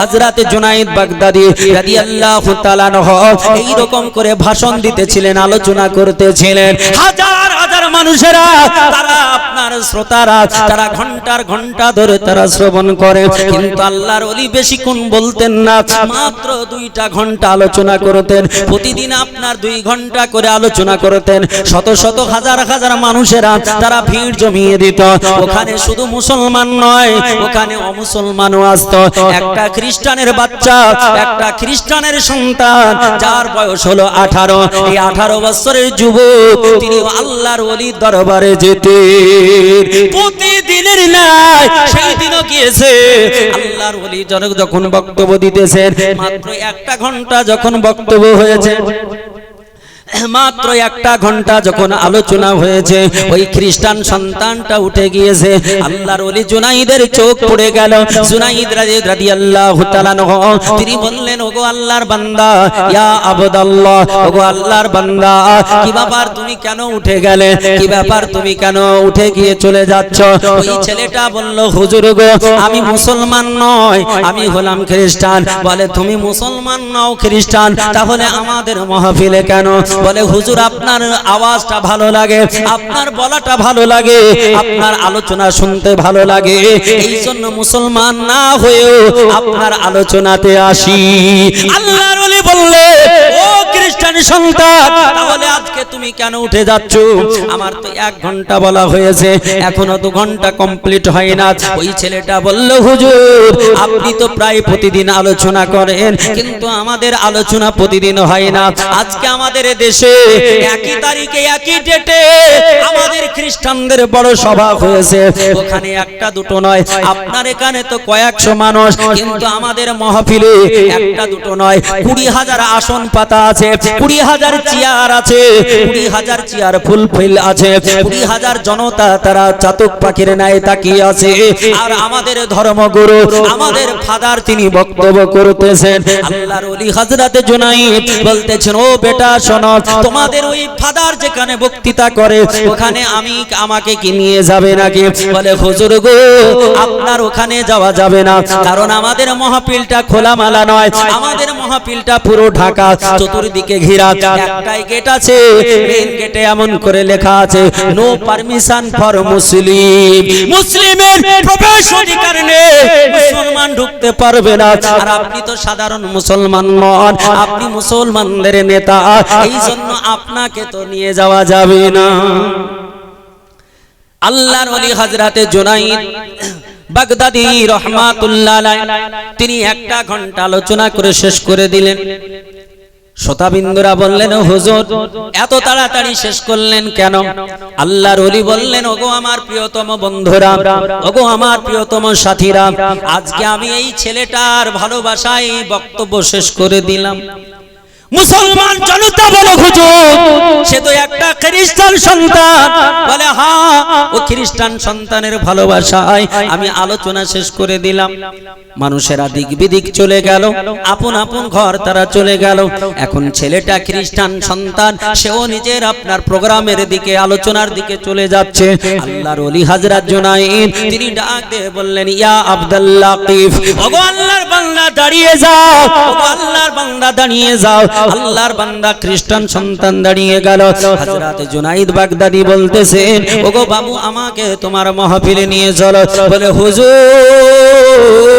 হযরতে জুনাইদ বাগদাদী রাদিয়াল্লাহু তাআলা আনহু এই রকম করে ভাষণ দিতেছিলেন, আলোচনা করতেছিলেন। হাজার হাজার মানুষেরা, তারা আপনার শ্রোতারা, তারা ঘন্টার ঘন্টা ধরে তারা শ্রবণ করে, কিন্তু আল্লাহর ওলি বেশিক্ষণ বলতেন না, মাত্র 2টা ঘন্টা আলোচনা করতেন। প্রতিদিন আপনার 2 ঘন্টা করে আলোচনা করতেন। শত শত হাজার হাজার মানুষেরা তারা ভিড় জমিয়ে দিত। ওখানে শুধু মুসলমান নয়, ওখানে অমুসলমানও আসতো। একটা খ্রিস্টানের বাচ্চা, একটা খ্রিস্টানের সন্তান, যার বয়স হলো 18, এই 18 বছরের যুবক, তিনি আল্লাহর ওলির দরবারে যেতেন। প্রতিদিনের নাই সেই দিনও গিয়েছে। আল্লাহর ওলি যখন বক্তব্য দিতেছেন, মাত্র 1টা ঘন্টা যখন বক্তব্য হয়েছে, মাত্র 1টা ঘন্টা যখন আলোচনা হয়েছে, ওই খ্রিস্টান সন্তানটা উঠে গিয়েছে। আল্লাহর ওলি জুনাইদের চোখ পড়ে গেল। জুনাইদ রাদিয়াল্লাহু তাআলা আনহু, তিনি বললেন, ওগো আল্লাহর বান্দা, ইয়া আবদাল্লাহ, ওগো আল্লাহর বান্দা, কি ব্যাপার তুমি কেন উঠে গেলে? কি ব্যাপার তুমি কেন উঠে গিয়ে চলে যাচ্ছ? ওই ছেলেটা বলল, হুজুর গো, আমি মুসলমান নয়, আমি হলাম খ্রিস্টান। বলে, তুমি মুসলমান নও, খ্রিস্টান, তাহলে আমাদের মাহফিলে কেন? বলে, হুজুর আপনার আওয়াজটা ভালো লাগে, আপনার বলাটা ভালো লাগে, আপনার আলোচনা শুনতে ভালো লাগে, এই জন্য মুসলমান না হয়েও আপনার আলোচনাতে আসি। আল্লাহর ওলি বললে, ও খ্রিস্টান সন্তান, তাহলে আজকে তুমি কেন উঠে যাচ্ছ? আমার তো 1 ঘন্টা বলা হয়েছে, এখনো 2 ঘন্টা কমপ্লিট হয় না। ওই ছেলেটা বলল, হুজুর আপনি তো প্রায় প্রতিদিন আলোচনা করেন, কিন্তু আমাদের আলোচনা প্রতিদিন হয় না। আজকে আমাদের দেশে একই তারিখে একই ডেটে আমাদের খ্রিস্টানদের বড় সভা হয়েছে। ওখানে 1টা 2টো নয়, আপনার এখানে তো কয়েকশো মানুষ, কিন্তু আমাদের মাহফিলে 1টা 2টো নয়, 20,000 আসন পাতা আছে, 20,000 চেয়ার আছে, 20,000 চেয়ার ফুলফিল আছে, 20,000 জনতা তারা চাতক পাখির ন্যায় তাকিয়ে আছে। আর আমাদের ধর্মগুরু, আমাদের ফাদার, তিনি বক্তব্য করতেছেন। আল্লাহর ওলি হযরতে জুনাইদ বলতেছেন, ও বেটা শোনো, তোমাদের ওই ফাদার যেখানে বক্তৃতা করে, ওখানে আমাকে কি নিয়ে যাবে নাকি? বলে, হুজুর গো, আপনার ওখানে যাওয়া যাবে না, কারণ আমাদের মাহফিলটা খোলামেলা নয়, আমাদের মাহফিলটা পুরো ঢাকা, চতুর্দিকে ঘেরা। একটাই গেট আছে, মেইন গেটে এমন করে লেখা আছে, নো পারমিশন ফর মুসলিম, মুসলিমের প্রবেশ অধিকার নেই, মুসলমান ঢুকতে পারবে না। আর আপনি তো সাধারণ মুসলমান নন, আপনি মুসলমানদের নেতা, এই জন্য আপনাকে তো নিয়ে যাওয়া যাবে না। আল্লাহর ওলি হযরতে জুনাইদ বাগদাদী রাহমাতুল্লাহ আলাইহি, তিনি 1টা ঘন্টা আলোচনা করে শেষ করে দিলেন। শ্রোতাবিন্দুরা বললেন, হুজুর এত তাড়াতাড়ি শেষ করলেন কেন? আল্লাহর ওলি বললেন, ওগো আমার প্রিয়তম বন্ধুরা, ওগো আমার প্রিয়তম সাথীরা, আজকে আমি এই ছেলেটার ভালোবাসায় বক্তব্য শেষ করে দিলাম। মুসলমান জনতা বলো, হুজুর সে তো একটা খ্রিস্টান সন্তান। বলে, হ্যাঁ, ও খ্রিস্টান সন্তানের ভালোবাসায় আমি আলোচনা শেষ করে দিলাম। মানুষেরা দিক বিদিক চলে গেল, আপন আপন ঘর তারা চলে গেল। এখন ছেলেটা খ্রিস্টান সন্তান, সেও নিজের আপনার প্রোগ্রামের দিকে, আলোচনার দিকে চলে যাচ্ছে। আল্লাহর ওলি হযরত জুনাইদ তিনি ডাক দিয়ে বললেন, ইয়া আব্দুল লাতিফ, ওগো আল্লাহর বান্দা দাঁড়িয়ে যাও, ওগো আল্লাহর বান্দা দাঁড়িয়ে যাও। আল্লাহর বান্দা খ্রিস্টান সন্তান দাঁড়িয়ে গেল। হযরতে জুনাইদ বাগদাদী বলতেছেন, ওগো বাবু আমাকে তোমার মাহফিলে নিয়ে চলো। বলে, হুজুর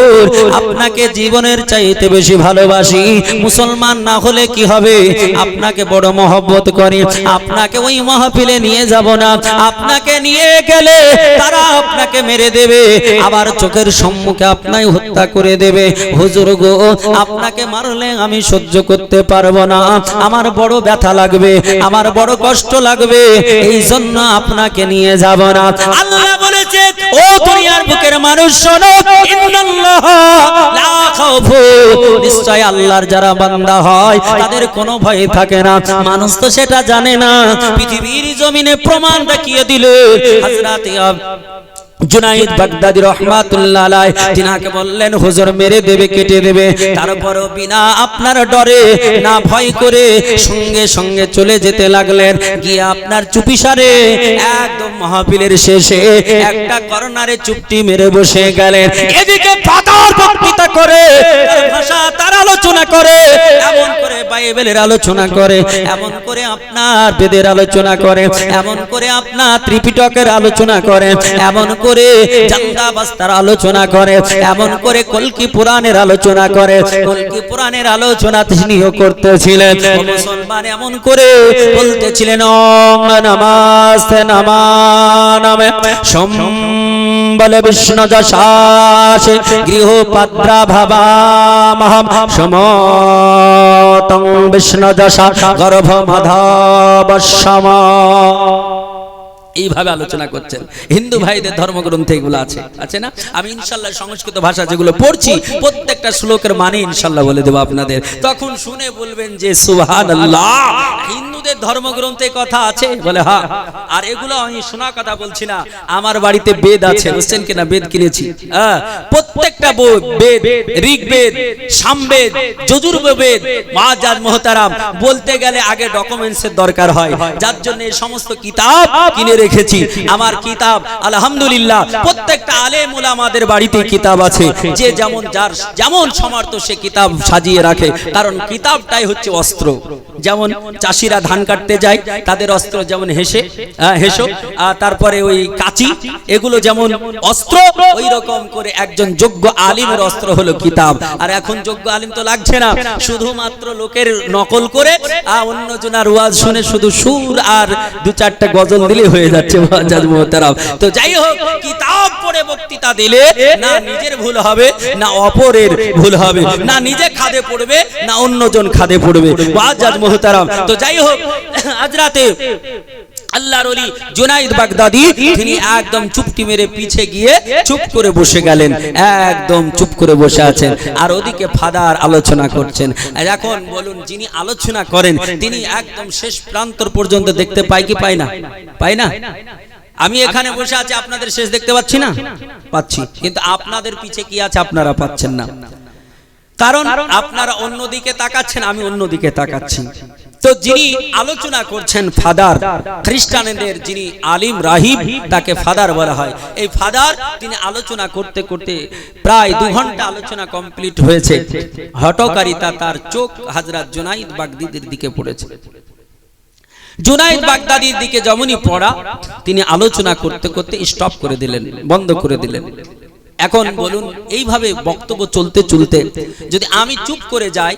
হুজুর আপনাকে জীবনের চাইতে বেশি ভালোবাসি, মুসলমান না হলে কি হবে, আপনাকে বড় মহব্বত করি, আপনাকে ওই মাহফিলে নিয়ে যাব না, আপনাকে নিয়ে গেলে তারা আপনাকে মেরে দেবে, আবার চোখের সম্মুখে আপনাই হত্যা করে দেবে। হুজুর গো, আপনাকে মারলে আমি সহ্য করতে পারবো না, আমার বড় ব্যথা লাগবে, আমার বড় কষ্ট লাগবে, এই জন্য আপনাকে নিয়ে যাব না। আল্লাহ বলেছে, ও দুনিয়ার বুকের মানুষ শোনো, ইন্নাল্লাহ লা খাউফু, নিশ্চয় আল্লাহর যারা বান্দা হয় তাদের কোনো ভয় থাকে না। মানুষ তো সেটা জানে না, পৃথিবীর জমিনে প্রমাণ দেখিয়ে দিলে হযরত জুনাইদ বাগদাদী রাহমাতুল্লাহ আলাইহি তিনাকে বললেন, হুজুর মেরে দেবে, কেটে দেবে, তারপরও বিনা আপনার ডরে না ভয় করে সঙ্গে সঙ্গে চলে যেতে লাগলেন। গিয়ে আপনার চুপিসারে একদম মাহফিলের শেষে একটা কর্নারে চুপটি মেরে বসে গেলেন। এদিকে ফাদার বক্তৃতা করে, তার ভাষা তার আলোচনা করে, এমন করে বাইবেলের আলোচনা করে, এমন করে আপনার বেদের আলোচনা করে, এমন করে আপনার ত্রিপিটকের আলোচনা করে, এমন করে জান্দাবাস্তার আলোচনা করে, এমন করে কলকি পুরাণের আলোচনা করে। কলকি পুরাণের আলোচনা তিনিও করতেছিলেন। মুসলমান এমন করে বলতেছিলেন, ওম নমস্তে নমানামে সম্বলে বিষ্ণু যশাস গৃহপাত্রা ভাবামহম সমতং বিষ্ণু যশা গর্ভমধাবশ্যমা। এইভাবে আলোচনা করছেন। হিন্দু ভাইদের ধর্মগ্রন্থে এগুলো আছে না? আমি ইনশাআল্লাহ সংস্কৃত ভাষা যেগুলো পড়ছি প্রত্যেকটা শ্লোকের মানে ইনশাআল্লাহ বলে দেব আপনাদের, তখন শুনে বলবেন যে সুবহানাল্লাহ, হিন্দুদের ধর্মগ্রন্থে কথা আছে বলে হ্যাঁ। আর এগুলো আমি শোনা কথা বলছি না, আমার বাড়িতে বেদ আছে, বুঝছেন কিনা, বেদ কিনেছি। প্রত্যেকটা বেদ, ঋগ্বেদ, সামবেদ, যজুর্বেদ, মুআজ্জাজ মুহতারাম, বলতে গেলে আগে ডকুমেন্টসের দরকার হয়, যার জন্য এই সমস্ত কিতাব কিনে রেখেছি। আমার কিতাব আলহামদুলিল্লাহ প্রত্যেকটা আলেম ওলামাদের বাড়িতে কিতাব আছে, যে যেমন যার যেমন সামর্থ্য সে কিতাব সাজিয়ে রাখে, কারণ কিতাবটাই হচ্ছে অস্ত্র। যেমন চাষিরা ধান কাটতে যায়, তাদের অস্ত্র যেমন হেসো, তারপরে ওই কাঁচি, এগুলো যেমন অস্ত্র, ওই রকম করে একজন যোগ্য আলিমের অস্ত্র হলো কিতাব। আর এখন যোগ্য আলিম তো লাগছে না, শুধুমাত্র লোকের নকল করে অন্যজনের ওয়াজ শুনে শুধু সুর আর দু চারটা গজল দিলে হয়ে যাচ্ছে মুআজ্জাজ মুহতারাম। তো যাই হোক, কিতাব পড়ে বক্তৃতা দিলে না নিজের ভুল হবে, না অপরের ভুল হবে, না নিজে খাদে পড়বে, না অন্যজন খাদে পড়বে মুআজ্জাজ মুহতারাম। তো যাই হোক, আজ রাতে আল্লাহর ওলি জুনাইদ বাগদাদী তিনি একদম চুপটি মেরে পিছে গিয়ে চুপ করে বসে গেলেন, একদম চুপ করে বসে আছেন। আর ওদিকে ফাদার আলোচনা করছেন। এখন বলুন, যিনি আলোচনা করেন তিনি একদম শেষ প্রান্তর পর্যন্ত দেখতে পায় কি পায় না? পায় না? আমি এখানে বসে আছি, আপনাদের শেষ দেখতে পাচ্ছি না? পাচ্ছি, কিন্তু আপনাদের পিছে কি আছে আপনারা পাচ্ছেন না, কারণ আপনারা অন্যদিকে তাকাচ্ছেন, আমি অন্যদিকে তাকাচ্ছি। তো যিনি আলোচনা করছেন ফাদার, খ্রিস্টানদের যিনি আলিম রাহিব, তাকে ফাদার বলা হয়। এই ফাদার তিনি আলোচনা করতে করতে প্রায় 2 ঘন্টা আলোচনা কমপ্লিট হয়েছে। হঠকারিতা তার চোখ হযরত জুনাইদ বাগদাদীর দিকে পড়েছে। জুনাইদ বাগদাদীর দিকে যেমনই পড়া, তিনি আলোচনা করতে করতে স্টপ করে দিলেন, বন্ধ করে দিলেন। এখন বলুন, এইভাবে বক্তব্য চলতে চলতে যদি আমি চুপ করে যাই,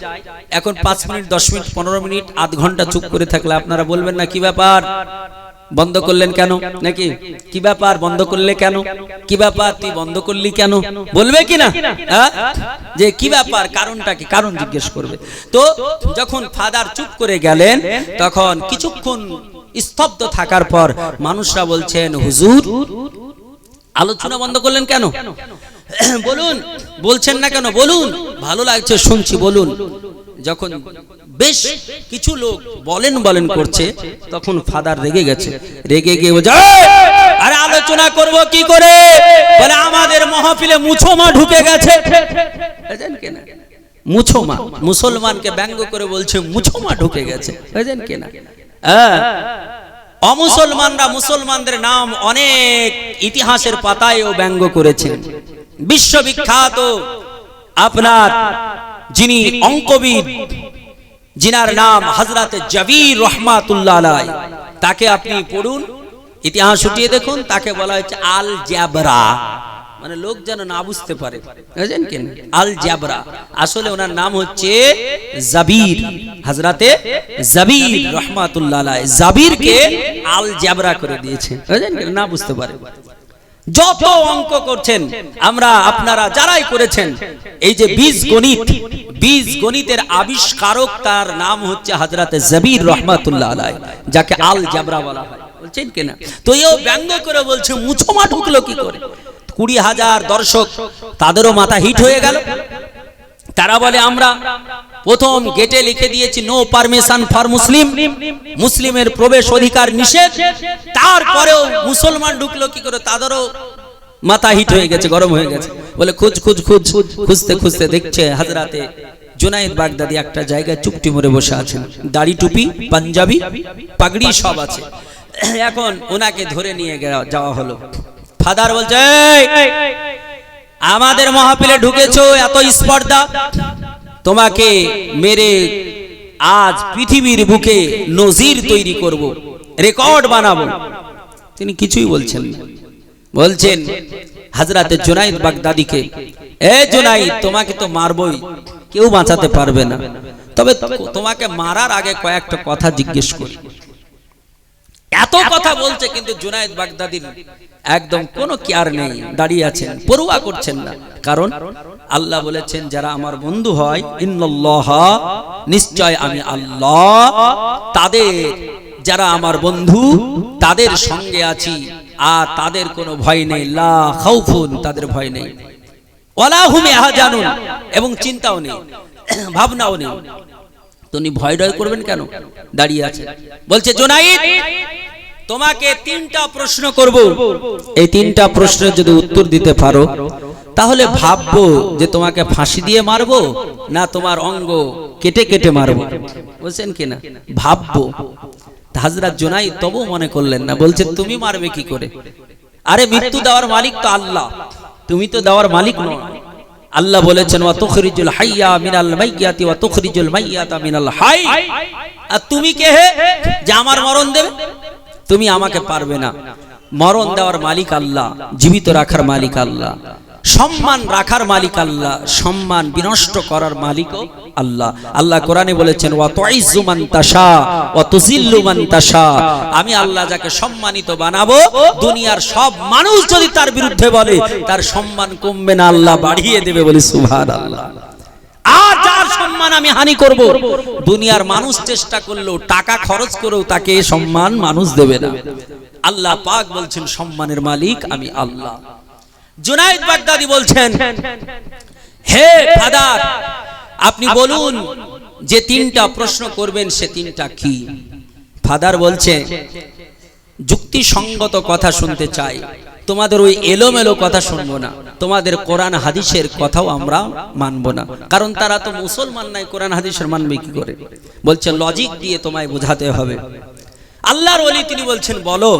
এখন 5 মিনিট, 10 মিনিট, 15 মিনিট, আধ ঘন্টা চুপ করে থাকলে আপনারা বলবেন না কি ব্যাপার, বন্ধ করলেন কেন? নাকি কি ব্যাপার, বন্ধ করলে কেন? কি ব্যাপার, তুই বন্ধ করলি কেন? বলবে কি না? যে কি ব্যাপার, কারণটা কি, কারণ জিজ্ঞেস করবে। তো যখন ফাদার চুপ করে গেলেন, তখন কিছুক্ষণ স্তব্ধ থাকার পর মানুষরা বলছেন, হুজুর আলোচনা বন্ধ করলেন কেন? বলুন, বলছেন না কেন? বলুন, ভালো লাগছে শুনছি, বলুন। যখন বেশ কিছু লোক বলেন করছে, তখন ফাদার রেগে গেছে। রেগে গিয়ে বলছে, আরে আলোচনা করব কি করে? বলে আমাদের মাহফিলে মুছোমা ঢুকে গেছে। বুঝেন কিনা? মুছোমা, মুসলমানকে ব্যঙ্গ করে বলছে মুছোমা ঢুকে গেছে। বুঝেন কিনা? অমুসলমানরা মুসলমানদের নাম অনেক ইতিহাসের পাতায়ও ব্যঙ্গ করেছেন। বিশ্ববিখ্যাত আপনার যিনি অঙ্কবিদ, যিনার নাম হযরত জাবির রহমাতুল্লাহ আলাইহি, তাকে আপনি পড়ুন, ইতিহাস উঠিয়ে দেখুন, তাকে বলা হচ্ছে আল জাবরা। মানে লোক যেন না বুঝতে পারে, বুঝলেন কেন? আল জাবরা, আসলে ওনার নাম হচ্ছে জাবির, হযরতে জাবির রাহমাতুল্লাহ আলাইহি। জাবিরকে আল জাবরা করে দিয়েছে, বুঝলেন কেন? না বুঝতে পারে। যত অঙ্ক করছেন আমরা, আপনারা যারাই করেছেন, এই যে বীজ গণিতের আবিষ্কারক, তার নাম হচ্ছে হযরতে জাবির রাহমাতুল্লাহ আলাইহি, যাকে আল জাবরা বলা হয়, বলছেন কিনা? তো এও ব্যঙ্গ করে বলছে মুছমা ঢুকলো কি করে? 20,000 দর্শক, তাদেরও মাথা হিট হয়ে গেল। তারা বলে আমরা প্রথম গেটে লিখে দিয়েছি নো পারমিশন ফর মুসলিম, মুসলিমের প্রবেশ অধিকার নিষেধ। তারপরেও মুসলমান ঢুকলো কি করে? তাদেরও মাথা হিট হয়ে গেছে, গরম হয়ে গেছে। বলে খুঁজতে খুঁজতে দেখছে হযরতে জুনায়েদ বাগদাদি একটা জায়গায় চুপটি মরে বসে আছেন, দাড়ি টুপি পাঞ্জাবি পাগড়ি সব আছে। এখন ওনাকে ধরে নিয়ে যাওয়া হলো। ফাদার বলছে আমাদের মাহফিলে ঢুকেছো, এত স্পর্ধা, তোমাকে মেরে আজ পৃথিবীর বুকে নজির তৈরি করব, রেকর্ড বানাবো। তিনি কিছুই বলছেন না, বলছেন হযরতে জুনায়েদ বাগদাদিকে, এ জুনায়েদ, তোমাকে তো মারবই, কেউ বাঁচাতে পারবে না, তবে তোমাকে মারার আগে কয়েকটা কথা জিজ্ঞেস করি। এত কথা বলছে, কিন্তু জুনায়েদ বাগদাদির একদম কোনো কেয়ার নেই, দাঁড়িয়ে আছেন, পরোয়া করছেন না। কারণ আল্লাহ বলেছেন যারা আমার বন্ধু হয়, ইন্নাল্লাহ, নিশ্চয় আমি আল্লাহ, তাদের, যারা আমার বন্ধু তাদের সঙ্গে আছি, আর তাদের কোনো ভয় নেই, লা খাউফুন, তাদের ভয় নেই, ওয়ালা হুম ইয়াহজানুন, এবং চিন্তাও নেই, ভাবনাও নেই। তুমি ভয় ডয় করবেন কেন? দাঁড়িয়ে আছেন। বলছে জুনায়েদ, তোমাকে 3টা প্রশ্ন করব, এই 3টা প্রশ্নের যদি উত্তর দিতে পারো তাহলে ভাববো যে তোমাকে ফাঁসি দিয়ে মারবো না তোমার অঙ্গ কেটে কেটে মারবো, বলছেন কিনা? ভাববো। হযরত জুনায়েদ তবু মনে করলেন না, বলছে তুমি মারবে কি করে? আরে মৃত্যু দেওয়ার মালিক তো আল্লাহ, তুমি তো দেওয়ার মালিক নও। আল্লাহ বলেছেন ওয়া তুখরিজুল হাইয়া মিনাল মাইয়াতি ওয়া তুখরিজুল মাইয়াতা মিনাল হাই। আর তুমি কে হে যে আমার মরণ দেবে? তুমি আমাকে পারবে না। মরণ দেওয়ার মালিক আল্লাহ, জীবিত রাখার মালিক আল্লাহ, সম্মান রাখার মালিক আল্লাহ, সম্মান বিনষ্ট করার মালিকও আল্লাহ। আল্লাহ কোরআনে বলেছেন ওয়া তুইজ্জু মান তাশা ওয়া তুযিল্লু মান তাশা, আমি আল্লাহ যাকে সম্মানিত বানাবো, দুনিয়ার সব মানুষ যদি তার বিরুদ্ধে বলে তার সম্মান কমবে না, আল্লাহ বাড়িয়ে দেবে, বলে সুবহানাল্লাহ। আর যার সম্মান আমি হানি করব, দুনিয়ার মানুষ চেষ্টা করলেও, টাকা খরচ করেও তাকে সম্মান মানুষ দেবে না। আল্লাহ পাক বলছেন সম্মানের মালিক আমি আল্লাহ। জুনায়েদ বাগদাদি বলছেন, হে ফাদার, আপনি বলুন যে 3টা প্রশ্ন করবেন সে 3টা কি? ফাদার বলছে যুক্তিসঙ্গত কথা শুনতে চাই, তোমাদের ওই এলোমেলো কথা শুনবো না, তোমাদের কোরআন হাদিসের কথাও আমরা মানবো না, কারণ তারা তো মুসলমান নাই, কোরআন হাদিসের মানবে কি করে? বলছে লজিক দিয়ে তোমায় বোঝাতে হবে। আল্লাহর ওলি তিনি বলছেন বলো।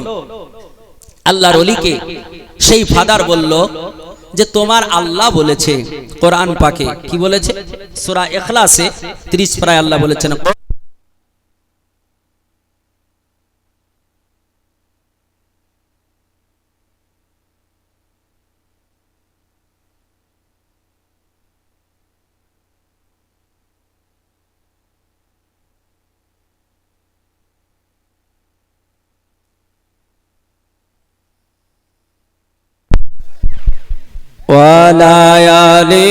আল্লাহর ওলিকে সেই ফাদার বলল যে তোমার আল্লাহ বলেছে কোরআন পাকে, কি বলেছে? সূরা ইখলাসে 30 পারায় আল্লাহ বলেছেন, ওয়ালায়ালি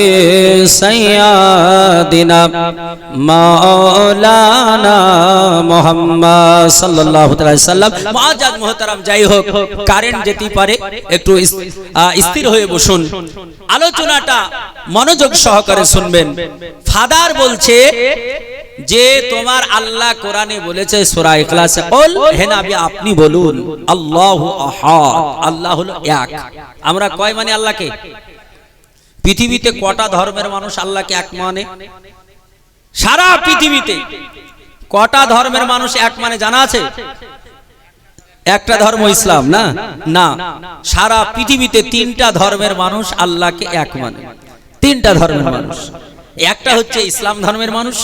সাইয়্যিদিনা মাওলানা মুহাম্মদ সাল্লাল্লাহু আলাইহি সাল্লাম। মুআজ্জাজ মুহতারাম, যাই হোক, কারেন্ট যেতে পারে, একটু স্থির হয়ে বসুন, আলোচনাটা মনোযোগ সহকারে শুনবেন। ফাদার বলছে যে তোমার আল্লাহ কোরআনে বলেছে সূরা ইখলাসে, কুল হে নবী আপনি বলুন আল্লাহু আহাদ, আল্লাহ হলো এক। আমরা কয় মানে আল্লাহকে? পৃথিবীতে কটা ধর্মের মানুষ আল্লাহকে এক মানে? সারা পৃথিবীতে কটা ধর্মের মানুষ এক মানে জানা আছে? একটা ধর্ম ইসলাম, না না, সারা পৃথিবীতে 3টা ধর্মের মানুষ আল্লাহকে এক মানে। 3টা ধর্মের মানুষ, একটা হচ্ছে ইসলাম ধর্মের মানুষ,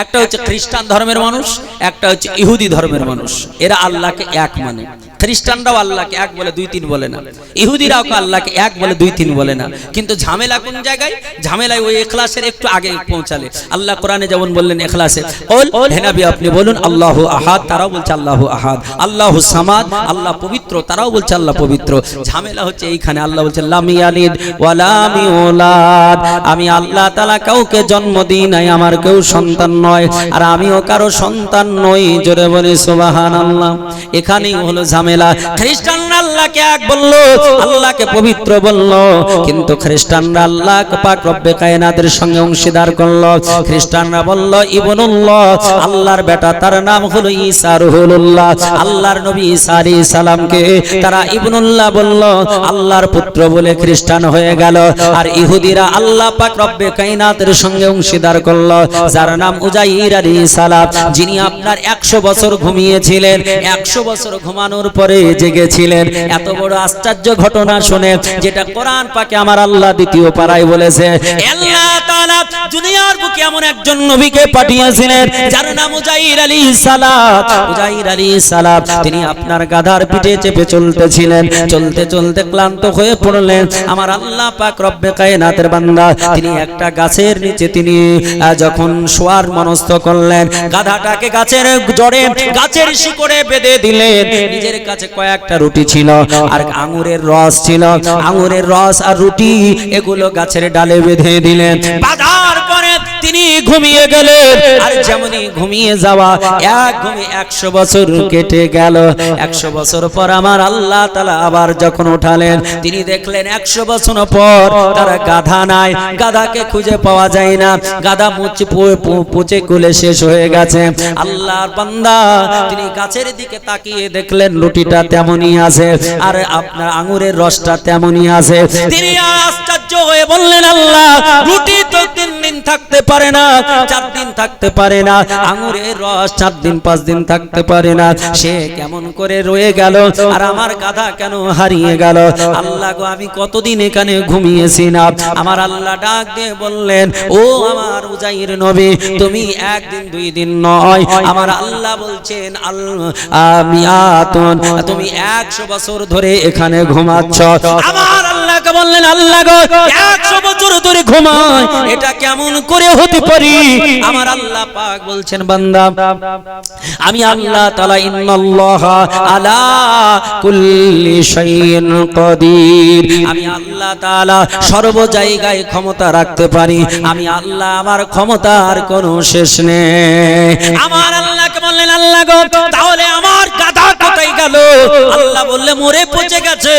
একটা হচ্ছে খ্রিস্টান ধর্মের মানুষ, একটা হচ্ছে ইহুদি ধর্মের মানুষ। এরা আল্লাহকে এক মানে। খ্রিস্টানরাও আল্লাহকে এক বলে, দুই তিন বলে না। ইহুদিরাও আল্লাহকে এক বলে, দুই তিন বলে না। কিন্তু ঝামেলা কোন জায়গায়? ঝামেলায় ওই ইখলাসের একটু আগে পৌঁছালে। আল্লাহ কোরআনে যেমন বললেন ইখলাসে, হে নবী আপনি বলুন আল্লাহু আহাদ, তারাও বলছে আল্লাহু আহাদ। আল্লাহু সামাদ, আল্লাহ পবিত্র, তারাও বলছে আল্লাহ পবিত্র। ঝামেলা হচ্ছে এইখানে। আল্লাহ বলছে লাম ইয়ালিদ ওয়া লাম ইউলাদ, আমি আল্লাহ তাআলা কাউকে জন্ম দিই নাই, আমার কেউ সন্তান নয়, আর আমিও কারো সন্তান নই। জোরে বলি সুবহানাল্লাহ। এখানেই হলো ঝামেলা। খ্রিস্টানরা আল্লাহকে এক বললো, আল্লাহকে পবিত্র বললো, কিন্তু খ্রিস্টানরা আল্লাহ পাক রব্বে কায়নাতের সঙ্গে অংশীদার করলো। খ্রিস্টানরা বলল ইবনুল্লাহ, আল্লাহর বেটা, তার নাম হলো ঈসা রুহুল্লাহ। আল্লাহর নবী ঈসা আলাইহিস সালামকে তারা ইবনুল্লাহ বলল, আল্লাহর পুত্র বলে খ্রিস্টান হয়ে গেল। আর ইহুদিরা আল্লাহ পাক রব্বে কায়নাতের সঙ্গে অংশীদার করলো, যার নাম উজাইর আলাইহিস সালাম, যিনি আপনার 100 বছর ঘুমিয়েছিলেন, 100 বছর ঘুমানোর পরে জেগেছিলেন। এত বড় আশ্চর্য ঘটনা শুনে, যেটা কোরআন পাকে আমার আল্লাহ দ্বিতীয় পারায় বলেছে, আল্লাহ তাআলা দুনিয়ার বুকে এমন একজন নবীকে পাঠিয়েছিলেন যার নাম উজাইর আলাইহিস সালাম। উজাইর আলাইহিস সালাম তিনি আপনার গাধার পিঠে চেপে চলতেছিলেন। চলতে চলতে ক্লান্ত হয়ে পড়লেন। আমার আল্লাহ পাক রব্বে কায়নাতের বান্দা তিনি একটা গাছের নিচে তিনি যখন শোয়ার মনস্থ করলেন, গাধাটাকে গাছের জড়ে, গাছের শিকড়ে বেঁধে দিলেন। নিজের কাছে কয়েকটা রুটি ছিল আর আঙুরের রস ছিল। আঙুরের রস আর রুটি এগুলো গাছের ডালে বেঁধে দিলেন। বাঁধার পরে তিনি ঘুমিয়ে গেলেন। আর যেমনই ঘুমিয়ে যাওয়া, এক ঘুমে 100 বছর কেটে গেল। 100 বছর পর আমার আল্লাহ তাআলা আবার যখন উঠালেন, তিনি দেখলেন 100 বছর পর তার গাধা নাই, গাধাকে খুঁজে পাওয়া যায় না। গাধা পচে কুলে শেষ হয়ে গেছে। আল্লাহর বান্দা তিনি গাছের দিকে তাকিয়ে দেখলেন রুটিটা তেমনই আছে, আর আপনার আঙুরের রসটা তেমনই আছে। তিনি আশ্চর্য হয়ে বললেন, আল্লাহ, রুটি তো 3 দিন থাকতে পারে না, 4 দিন থাকতে পারে না, আঙুরের রস 4 দিন 5 দিন থাকতে পারে না, সে কেমন করে রয়ে গেল, আর আমার গাধা কেন হারিয়ে গেল? আল্লাহ গো, আমি কতদিন এখানে ঘুমিয়েছি না? আমার আল্লাহ ডাক দিয়ে বললেন, ও আমার উজাইর নবী, তুমি 1 দিন 2 দিন নয়, আমার আল্লাহ বলছেন আমিয়াতুন, তুমি 100 বছর ধরে এখানে ঘুমাচ্ছ। আমার আল্লাহকে বললেন, আল্লাহ গো, 100 বছর ধরে ঘুমায়, এটা কেমন করে হতে পারি? আমার আল্লাহ পাক বলছেন, বান্দা, আমি আল্লাহ তাআলা ইন্নাল্লাহা আলা কুল্লি শাইইন কাদির, আমি আল্লাহ তাআলা সর্ব জায়গায় ক্ষমতা রাখতে পারি। আমি আল্লাহ, আমার ক্ষমতার কোনো শেষ নেই। আমার আল্লাহকে বললেন, আল্লাহ গো, তাহলে আমার গাধা কোথায় গেল? আল্লাহ বললে, মরে পচে গেছে।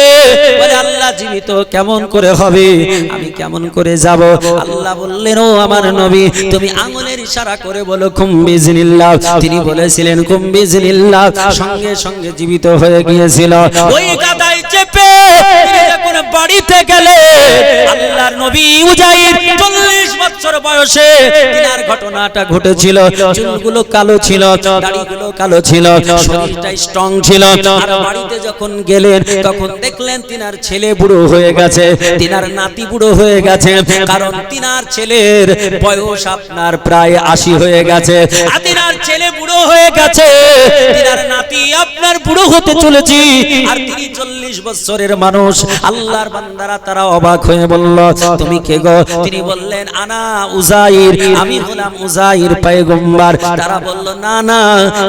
বলে, আল্লাহ, জীবিত কেমন করে হবে? আমি কেমন করে যাব? আল্লাহ বললেন, ও আমার নবী, তুমি আঙ্গুলের ইশারা করে বলো কুম বিজনিল্লাহ। তিনি বলেছিলেন কুম বিজনিল্লাহ, সঙ্গে সঙ্গে জীবিত হয়ে গিয়েছিল। ওই গাধায় চেপে যখন বাড়িতে গেলে, আল্লাহর নবী উজাইর 40 বছর বয়সে তিনার ঘটনাটা ঘটেছিল। চুলগুলো কালো ছিল, দাড়িগুলো কালো ছিল, শরীরটা স্ট্রং ছিল। আর বাড়িতে যখন গেলেন, তখন দেখলেন তিনার ছেলে বুড়ো হয়ে গেছে, তিনার নাতি বুড়ো হয়ে গেছে। কারণ তিনার ছেলের বয়স আপনার প্রায় 80 হয়ে গেছে। আর তিনার ছেলে বুড়ো হয়ে গেছে, তিনার নাতি আপনার বুড়ো হতে চলেছে, আর তিনি 40 বছরের মানুষ। আল্লাহর বান্দারা তারা অবাক হয়ে বলল, তুমি কে গো? তিনি বললেন, আনা উজাইর, আমি হলাম উজাইর পয়গম্বর। তারা বলল, না না,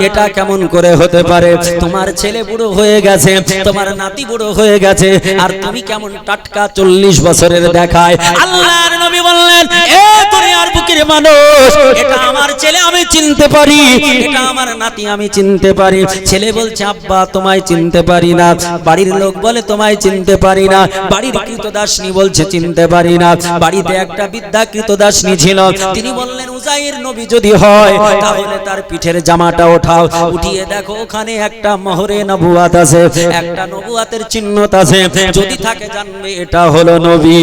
এটা কেমন করে হতে পারে? তোমার ছেলে বুড়ো হয়ে গেছে, তোমার নাতি বুড়ো হয়ে গেছে, আর তুমি কেমন টাটকা 40 বছরের দেখায়? আল্লাহর নবী বললেন, এ দুনিয়ার বুকের মানুষ, এটা আমার ছেলে, আমি চিনতে পারি, এটা আমার নাতি, আমি চিনতে পারি। ছেলে বলছে, আব্বা, তোমায় চিনতে পারি না। বাড়ির লোক বলে, তোমায় চিনতে পারি না। বাড়ির কৃতদাসনী বলছে, চিনতে পারি না। বাড়িতে একটা বৃদ্ধা কৃতদাসনী ছিল। তিনি বললেন, উজাইর নবী যদি হয়, তাহলে তার পিঠের জামাটা ওঠাও, উঠিয়ে দেখো ওখানে একটা মোহরে নবুয়াত আছে, একটা নবুয়াতের চিহ্ন আছে, যদি থাকে জানবে এটা হলো নবী।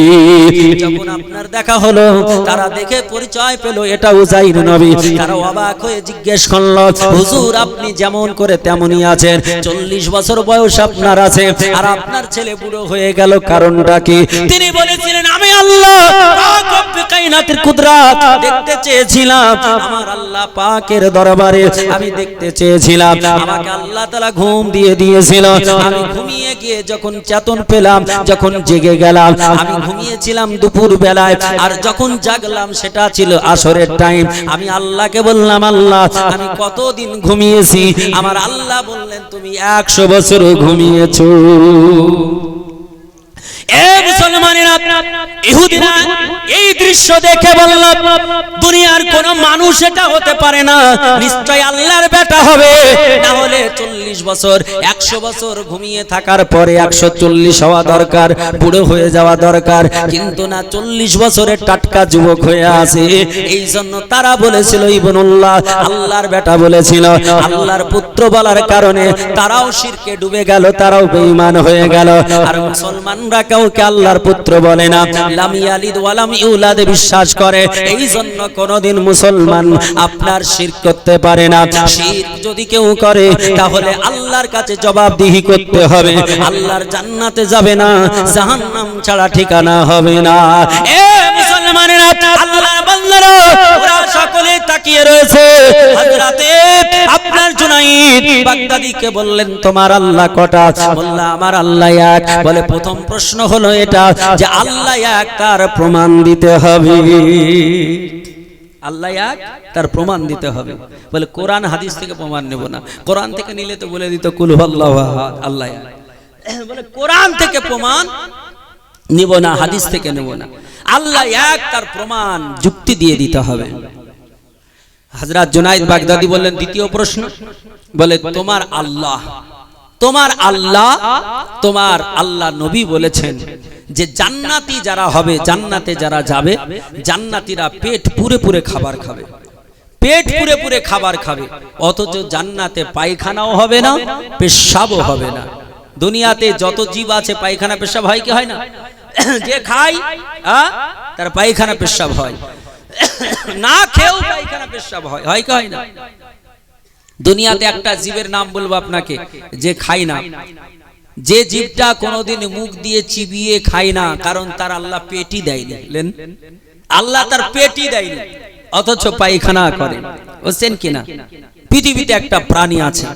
যখন আপনার দেখা হলো, তারা দেখে পরিচয় পেল এটা উজাইর নবী। তারা অবাক হয়ে জিজ্ঞেস করলো, হুজুর, আপনি যেমন করে তেমনই আছেন, 40 বছর বয়স আপনার আছে, আর আর আপনার ছেলে বুড়ো হয়ে গেল, কারণটা কি? তিনি বলেছিলেন আমি আল্লাহ পাক রব্বে কায়নাতের কুদরত দেখতে চেয়েছিলাম, আমার আল্লাহ পাকের দরবারে আমি দেখতে চেয়েছিলাম। আমাকে আল্লাহ তাআলা ঘুম দিয়ে দিয়েছিল, আমি ঘুমিয়ে গিয়ে যখন চেতন পেলাম, যখন জেগে গেলাম, আমি ঘুমিয়েছিলাম দুপুর বেলায়, আর যখন জাগলাম সেটা ছিল আসরের টাইম। আমি আল্লাহকে বললাম আল্লাহ আমি কতদিন ঘুমিয়েছি? আমার আল্লাহ বললেন তুমি 100 বছর ঘুমিয়েছো। মুসলমানেরা, ইহুদিরা এই দৃশ্য দেখে বলল দুনিয়ার কোন মানুষ এটা হতে পারে না, নিশ্চয় আল্লাহর বেটা হবে, না হলে 40 বছর 100 বছর ঘুমিয়ে থাকার পরে 140 হওয়া দরকার, বুড়ো হয়ে যাওয়া দরকার, কিন্তু না 40 বছরের টাটকা যুবক হয়ে আছে। এই জন্য তারা বলেছিল ইবনুল্লাহ, আল্লাহর বেটা বলেছিল, আল্লাহর পুত্র বলার কারণে তারাও শিরকে ডুবে গেল, তারাও বেঈমান হয়ে গেল। আর মুসলমানরা কাউকে আল্লাহর পুত্র বলে না, লাম ইয়ালিদ ওয়া লাম ইউলাদ বিশ্বাস করে। এই জন্য কোনদিন মুসলমান আপনার শিরক করতে পারে না। শিরক যদি কেউ করে তাহলে আল্লাহর কাছে জবাবদিহি করতে হবে, আল্লাহর জান্নাতে যাবে না, জাহান্নাম ছাড়া ঠিকানা হবে না। এ মুসলমানেরা, আল্লাহর বান্দারা ওরা সকলে তাকিয়ে রয়েছে। হযরতে আপনার জুনাইদ বাগদাদীকে বললেন তোমার আল্লাহ কটা? বলল আমার আল্লাহ এক। বলে প্রথম প্রশ্ন হলো এটা যে আল্লাহ এক, তার প্রমাণ দিতে হবে। আল্লাহ এক, তার প্রমাণ দিতে হবে। বলে কোরআন হাদিস থেকে প্রমাণ নেব না। কোরআন থেকে নিলে তো বলে দিত কুল হুয়াল্লাহু আহাদ, আল্লাহ এক। বলে কোরআন থেকে প্রমাণ নেব না, হাদিস থেকে নেব না, আল্লাহ এক, তার প্রমাণ যুক্তি দিয়ে দিতে হবে। হযরত জুনাইদ বাগদাদী বললেন দ্বিতীয় প্রশ্ন, বলে তোমার আল্লাহ, তোমার আল্লাহ, তোমার আল্লাহ নবী বলেছেন যে জান্নাতি যারা হবে, জান্নাতে যারা যাবে, জান্নাতীরা পেট পুরে পুরে খাবার খাবে, পেট পুরে পুরে খাবার খাবে, অথচ জান্নাতে পায়খানাও হবে না, পেশাবও হবে না। দুনিয়াতে যত জীব আছে পায়খানা পেশাব হয় কি হয় না? যে খায় তার পায়খানা পেশাব হয়, না খেয়েও পায়খানা পেশাব হয়, হয় কি হয় না? দুনিয়াতে একটা জীবের নাম বলবো আপনাকে যে খায় না, যে জীবটা কোনোদিন মুখ দিয়ে চিবিয়ে খায় না, কারণ তার আল্লাহ পেটই দেয়নি, আল্লাহ তার পেটই দেয়নি, অথচ পায়খানা করে। বুঝছেন কিনা? পৃথিবীতে একটা প্রাণী আছে,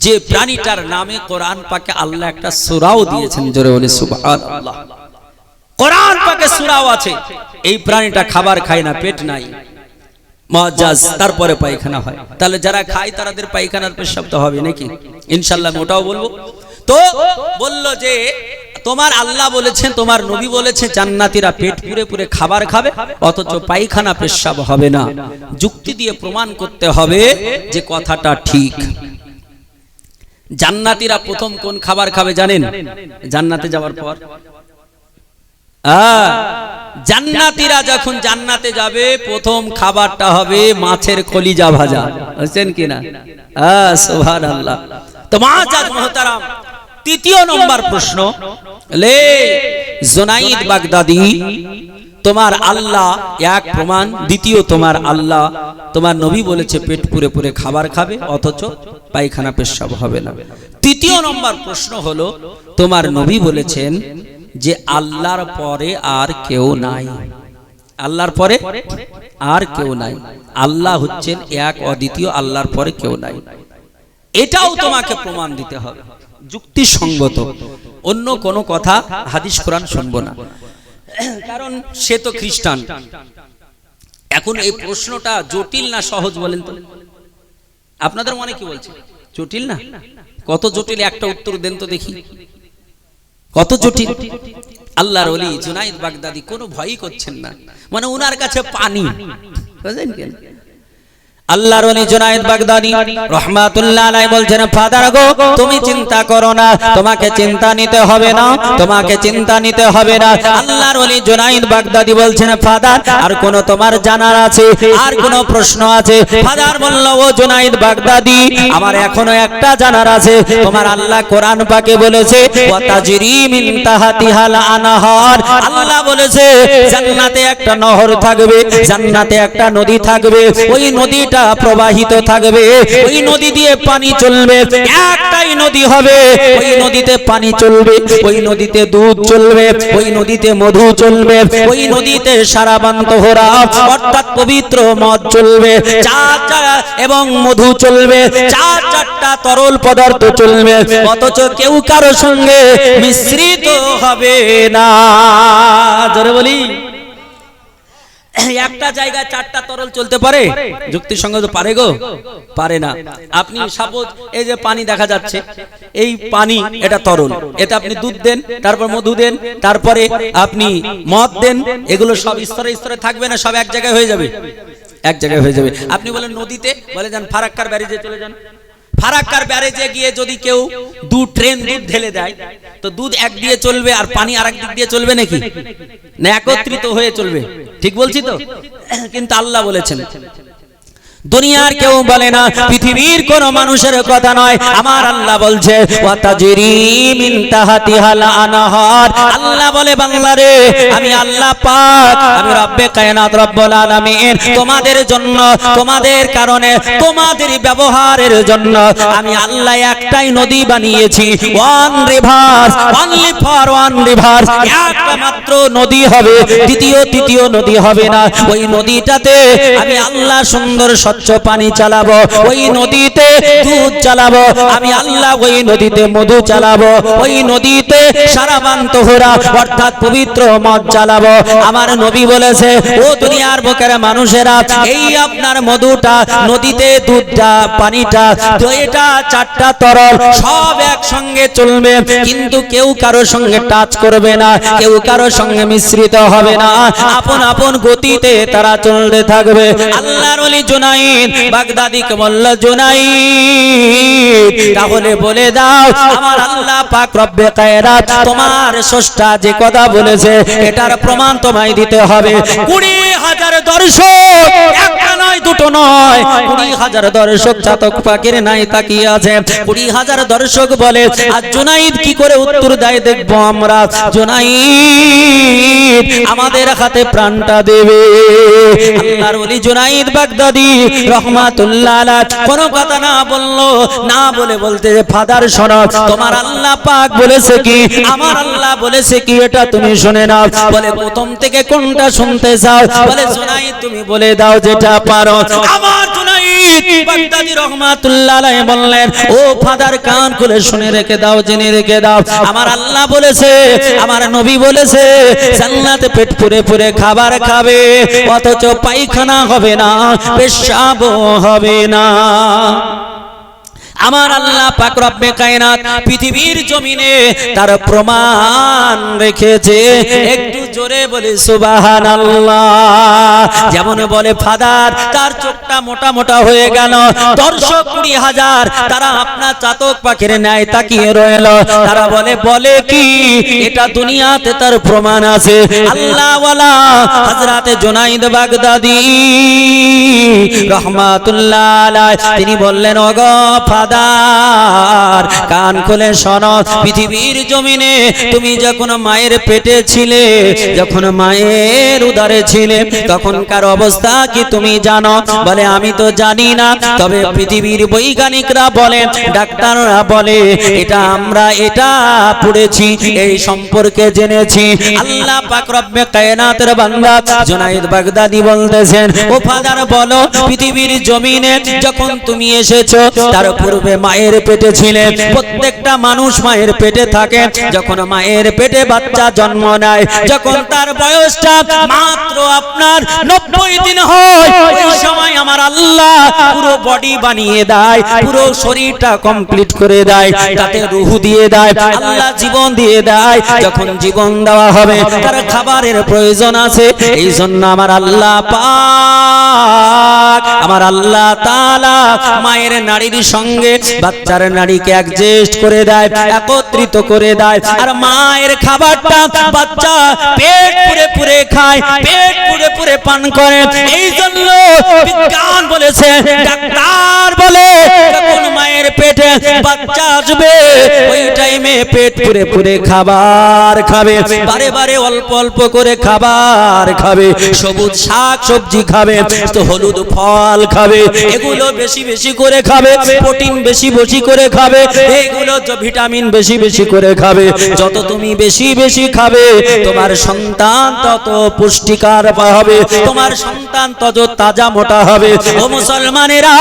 যে প্রাণীটার নামে কোরআন পাকে আল্লাহ একটা সূরাও দিয়েছেন, জোরে বলে সুবহানাল্লাহ। কোরআন পাকে সূরাও আছে, এই প্রাণীটা খাবার খায় না, পেট নাই, মুআজ্জাজ, তারপরে পায়খানা হয়। তাহলে যারা খায় তাদের পায়খানার পেশাব তো হবে নাকি? ইনশাআল্লাহ ওটাও বলবো। তো বলল যে তোমার আল্লাহ বলেছেন, তোমার নবী বলেছে জান্নাতীরা পেট পুরে পুরে খাবার খাবে, অথচ পায়খানা পেশাব হবে না। যুক্তি দিয়ে প্রমাণ করতে হবে যে কথাটা ঠিক। জান্নাতীরা প্রথম কোন খাবার খাবে জানেন? জান্নাতে যাওয়ার পর জান্নাতীরা যখন জান্নাতে যাবে প্রথম খাবারটা হবে মাছের কলিজা ভাজা। বুঝছেন কিনা? সুবহানাল্লাহ। তো মুআজ্জাজ মুহতারাম, তৃতীয় নম্বর প্রশ্ন, লে জুনাইদ বাগদাদী, তোমার আল্লাহ এক প্রমাণ, দ্বিতীয় তোমার আল্লাহ, তোমার নবী বলেছে পেট পুরে পুরে খাবার খাবে, অথচ পায়খানা পেশাব হবে না। তৃতীয় নম্বর প্রশ্ন হলো তোমার নবী বলেছেন যে আল্লাহর পরে আর কেউ নাই, আল্লাহর পরে আর কেউ নাই, আল্লাহ হচ্ছেন এক অদ্বিতীয়, আল্লাহর পরে কেউ নাই। এটাও তোমাকে প্রমাণ দিতে হবে যুক্তিসঙ্গত, অন্য কোনো কথা হাদিস কোরআন শুনবো না, কারণ সে তো খ্রিস্টান। এখন এই প্রশ্নটা জটিল না সহজ বলেন তো? আপনাদের মনে কি বলছে? জটিল না? কত জটিল, একটা উত্তর দেন তো দেখি, কত জটিল। আল্লাহর ওলি জুনাইদ বাগদাদী কোনো ভয়ই করছেন না, মানে উনার কাছে পানি। বুঝলেন কেন? আল্লাহর ওলি জুনাইদ বাগদাদী রাহমাতুল্লাহ আলাইহি বলছেন, ফাদার গো তুমি চিন্তা করো না, তোমাকে চিন্তা নিতে হবে না, তোমাকে চিন্তা নিতে হবে না। আল্লাহর ওলি জুনাইদ বাগদাদী বলছেন, ফাদার আর কোন তোমার জানার আছে, আর কোন প্রশ্ন আছে? ফাদার বলল, ও জুনাইদ বাগদাদী আমার এখনো একটা জানার আছে। তোমার আল্লাহ কোরআন পাকে বলেছে ওয়া তাজরি মিন তাহতিহাল আনহার, আল্লাহ বলেছে জান্নাতে একটা নহর থাকবে, জান্নাতে একটা নদী থাকবে, ওই নদীটা প্রবাহিত থাকবে, ওই নদী দিয়ে পানি চলবে, একটাই নদী হবে, ওই নদীতে পানি চলবে, ওই নদীতে দুধ চলবে, ওই নদীতে মধু চলবে, ওই নদীতে সারাবান তোহরা অর্থাৎ পবিত্র মদ চলবে, এবং মধু চলবে, চারটা তরল পদার্থ চলবে, অথচ কেউ কারো সঙ্গে মিশ্রিত হবে না। জোরে বলি, একটা জায়গায় চারটা তরল চলতে পারে? যুক্তির সঙ্গে তো পারে গো, পারে না। আপনি সাপোজ এই যে পানি দেখা যাচ্ছে, এই পানি এটা তরল, এটা আপনি দুধ দেন, তারপর মধু দেন, তারপরে আপনি মদ দেন, এগুলো সব স্তরে স্তরে থাকবে না, সব এক জায়গায় হয়ে যাবে, এক জায়গায় হয়ে যাবে। আপনি বলেন নদীতে, বলে যান ফারাক্কার ব্যারেজে চলে যান, ফারাক্কার ব্যারেজে গিয়ে যদি কেউ 2 ট্রেন দুধ ঢেলে দেয়, তো দুধ এক দিয়ে চলবে আর পানি আরেক দিক দিয়ে চলবে নাকি? না, একত্রিত হয়ে চলবে। ঠিক বলছি তো? কিন্তু আল্লাহ বলেছেন, দুনিয়ার কেউ বলে না, পৃথিবীর কোন মানুষের কথা নয়, আমার আল্লাহ বলছে ওয়াতাজরি মিন তাহতিহাল আনহার। আল্লাহ বলে বাংলারে, আমি আল্লাহ পাক, আমি রব্বে কায়নাত রব্বুল আলামিন, তোমাদের জন্য, তোমাদের কারণে, তোমাদের ব্যবহারের জন্য আমি আল্লাহ একটাই নদী বানিয়েছি, one river, only for one river, একটা মাত্র নদী হবে, তৃতীয় নদী হবে না। ওই নদীটাতে আমি আল্লাহ সুন্দর স্বচ্ছ পানি চালাবো, ওই নদীতে দুধ চালাবো, আমি আল্লাহ ওই নদীতে মধু চালাবো, ওই নদীতে সারাবান তোহরা অর্থাৎ পবিত্র মদ চালাবো। আমার নবী বলেছে, ও দুনিয়ার বুকের মানুষেরা, এই আপনার মধুটা, নদীতে দুধটা, পানিটা, এটা চারটা তরল সব একসঙ্গে চলবে, কিন্তু কেউ কারো সঙ্গে টাচ করবে না, কেউ কারো সঙ্গে মিশ্রিত হবে না, আপন আপন গতিতে তারা চলতে থাকবে। আল্লাহর ওলি জুনাইদ বাগদাদিকে বলল, জুনাইদ তাহলে বলে দাও, আমার আল্লাহ পাক রব্বে কায়নাত, তোমার স্রষ্টা যে কথা বলেছে এটার প্রমাণ তোমায় দিতে হবে। 20,000 দর্শক, একটা নয় দুটো নয়, 20,000 দর্শক চাতক পাখির নাই তাকিয়ে আছে। 20,000 দর্শক বলে, আর জুনাইদ কি করে উত্তর দেয় দেখবো আমরা। জুনাইদ আমাদের হাতে প্রাণটা দেবে। আল্লাহর ওলি জুনাইদ বাগদাদি রহমাতুল্লাহ আলাইহি কোনো কথা না বললো, না বলে বলতে, ফাদার শোনো, তোমার আল্লাহ পাক বলেছে কি, আমার আল্লাহ বলেছে কি, এটা তুমি শুনে নাও। বলে প্রথম থেকে কোনটা শুনতে চাও? বলে জুনাইদ তুমি বলে দাও যেটা পারো। আমার জুনাইদ বাগদাদি রহমাতুল্লাহ আলাইহি বললেন, ও ফাদার কান খুলে শুনে রেখে দাও, জেনে রেখে দাও, আমার আল্লাহ বলেছে, আমার নবী বলেছে, জান্নাতে পেট পুরে পুরে খাবার খাবে, অথচ পায়খানা হবে না, পেশাব হবে না। আমার আল্লাহ পাক রব্বে কায়নাত পৃথিবীর জমিনে তার প্রমাণ রেখেছে। একটু জোরে বলে সুবহানাল্লাহ। যেমন বলে ফাদার, তার চোখটা মোটা মোটা হয়ে গেল, দর্শক 20,000 তারা আপনার চাতক পাখির ন্যায় তাকিয়ে রইল। তারা বলে কি, এটা দুনিয়াতে তার প্রমাণ আছে। আল্লাহ ওয়ালা হযরতে জুনাইদ বাগদাদি রাহমাতুল্লাহ আলাইহি তিনি বললেন, ওগো ফাদার কান খুলে শোনো, পৃথিবীর জমিনে তুমি যখন মায়ের পেটে ছিলে, যখন মায়ের উদরে ছিলে, তখনকার অবস্থা কি তুমি জানো? বলে আমি তো জানি না, তবে পৃথিবীর বৈজ্ঞানিকরা বলে, ডাক্তাররা বলে, এটা আমরা এটা পড়েছি, এই সম্পর্কে জেনেছি। আল্লাহ পাক রব্বে কায়নাতের বান্দা জুনাইদ বাগদাদি বলতেছেন, ও ফাদার বলো, পৃথিবীর জমিনে যখন তুমি এসেছো, তার পূর্বে মায়ের পেটে ছিলে। প্রত্যেকটা মানুষ মায়ের পেটে থাকে, যখন মায়ের পেটে বাচ্চা জন্ম নেয়, যখন তার বয়সটা মাত্র আপনার 90 দিন হয়, ওই সময় আমার আল্লাহ পুরো বডি বানিয়ে দেয়, পুরো শরীরটা কমপ্লিট করে দেয়, তাতে রূহ দিয়ে দেয়, আল্লাহ জীবন দিয়ে দেয়। যখন জীবন দেওয়া হবে, তার খাবারের প্রয়োজন আছে, এই জন্য আমার আল্লাহ পাক, আমার আল্লাহ তাআলা মায়ের নাড়ির সঙ্গে বাচ্চার নাড়িকে অ্যাডজাস্ট করে দেয়, একত্রিত করে দেয়, আর মায়ের খাবারটা বাচ্চা পেট পুরে পুরে খায়, পেট পুরে পুরে পান করে। এই জন্য বিজ্ঞান বলেছে, ডাক্তার বলে, যখন মায়ের পেটে যে বাচ্চা আসবে ওই টাইমে পেট পুরে পুরে খাবার খাবে, বারে বারে অল্প অল্প করে খাবার খাবে, সবুজ শাক সবজি খাবে, তো হলুদ ফল খাবে, এগুলো বেশি বেশি করে খাবে, প্রোটিন বেশি বেশি করে খাবে, এগুলো ভিটামিন বেশি বেশি করে খাবে। যত তুমি বেশি বেশি খাবে তোমার সন্তান তত পুষ্টিকর হবে, তোমার সন্তান তত তাজা মোটা হবে। ও মুসলমানেরা,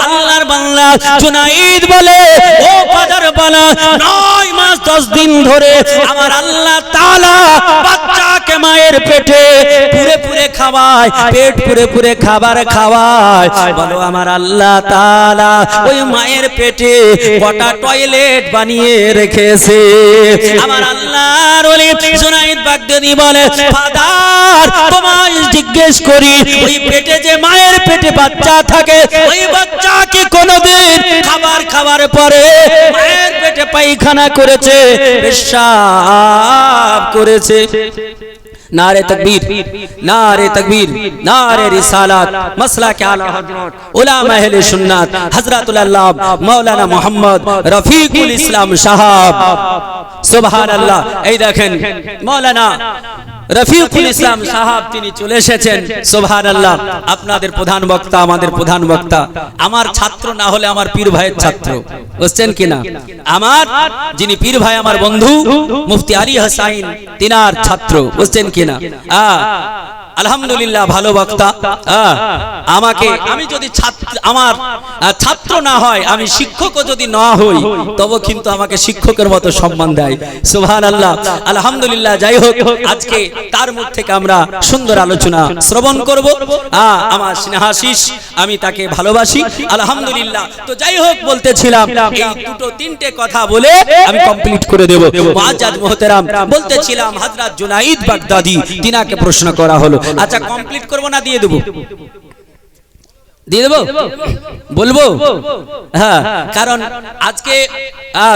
আল্লাহর বান্দা জুনাইদ বলে, ও ফাদার বানা, 9 মাস 10 দিন ধরে আমার আল্লাহ তাআলা বাচ্চাকে মায়ের পেটে পুরে পুরে খাওয়ায়, পেট পুরে পুরে খাবার খাওয়ায়। বলো আমার আল্লাহ তাআলা ওই মায়ের পেটে কটা টয়লেট বানিয়ে রেখেছে। আমার আল্লাহর ওলি জুনাইদ বাগদাদি বলে, ফাদার তোমায় জিজ্ঞেস করি, ওই পেটে যে মায়ের পেটে বাচ্চা থাকে ওই বাচ্চা কি কোনোদিন খাবার খাওয়ার পরে মায়ের পেটে পায়খানা করেছে, পেশাব করেছে? नारे तकबीर, नारे तकबीर, नारे रिसालत, मसला के आला हजरत उलमा अहले सुन्नत हजरतुल अल्लाह मौलाना मोहम्मद रफीकुल इस्लाम साहब, सुभान अल्लाह। এই দেখেন মৌলানা রফিকুল ইসলাম সাহাব তিনি চলে এসেছেন, সুবহানাল্লাহ। আপনাদের প্রধান বক্তা, আমাদের প্রধান বক্তা, আমার ছাত্র না হলে আমার পীর ভাইয়ের ছাত্র, বুঝছেন কিনা? আমার যিনি পীর ভাই আমার বন্ধু মুফতি আলী হাসাইন তিনার ছাত্র, বুঝছেন কিনা? আলহামদুলিল্লাহ ভালো বক্তা। আমাকে আমি যদি আমার ছাত্র না হয়, আমি শিক্ষকও যদি না হই, তবে কিন্তু আমাকে শিক্ষকের মতো সম্মান দেয়, সুবহানাল্লাহ। আলহামদুলিল্লাহ। যাই হোক, আজকে তার মুখ থেকে আমরা সুন্দর আলোচনা শ্রবণ করব। আমার স্নেহাশিস, আমি তাকে ভালোবাসি, আলহামদুলিল্লাহ। তো যাই হোক, বলতেছিলাম এই দুটো তিনটে কথা বলে আমি কমপ্লিট করে দেব। মুআজ্জাজ মুহতারাম, বলতেছিলাম হযরত জুনাইদ বাগদাদি তিনাকে প্রশ্ন করা হলো। আচ্ছা, কমপ্লিট করব না দিয়ে দেব? দিয়ে দেব, বলবো? হ্যাঁ, কারণ আজকে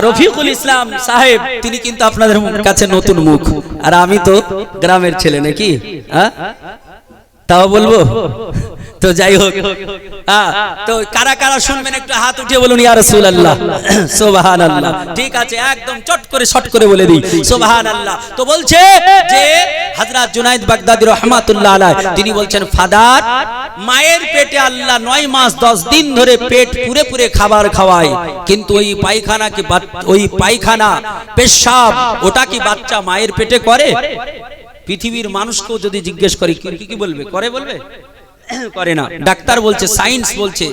রফিকুল ইসলাম সাহেব তিনি কিন্তু আপনাদের কাছে নতুন মুখ, আর আমি তো গ্রামের ছেলে নাকি, তাও বলবো? তো যাই হোক, তো কারা কারা শুনবেন একটু হাত উঠিয়ে বলুন ইয়া রাসূলুল্লাহ, সুবহানাল্লাহ। ঠিক আছে, একদম চট করে শর্ট করে বলে দিই, সুবহানাল্লাহ। তো বলছে যে হযরত জুনাইদ বাগদাদি রাহমাতুল্লাহ আলাইহি তিনি বলছেন, ফাদার মায়ের পেটে আল্লাহ 9 মাস 10 দিন ধরে পেট পুরে পুরে খাবার খাওয়ায়, কিন্তু ওই পায়খানা কি ওই পায়খানা পেশাব ওটা কি বাচ্চা মায়ের পেটে করে? পৃথিবীর মানুষকেও যদি জিজ্ঞেস করি কি বলবে? করে বলবে? করে না। ডাক্তার বলছে, সায়েন্স বলছে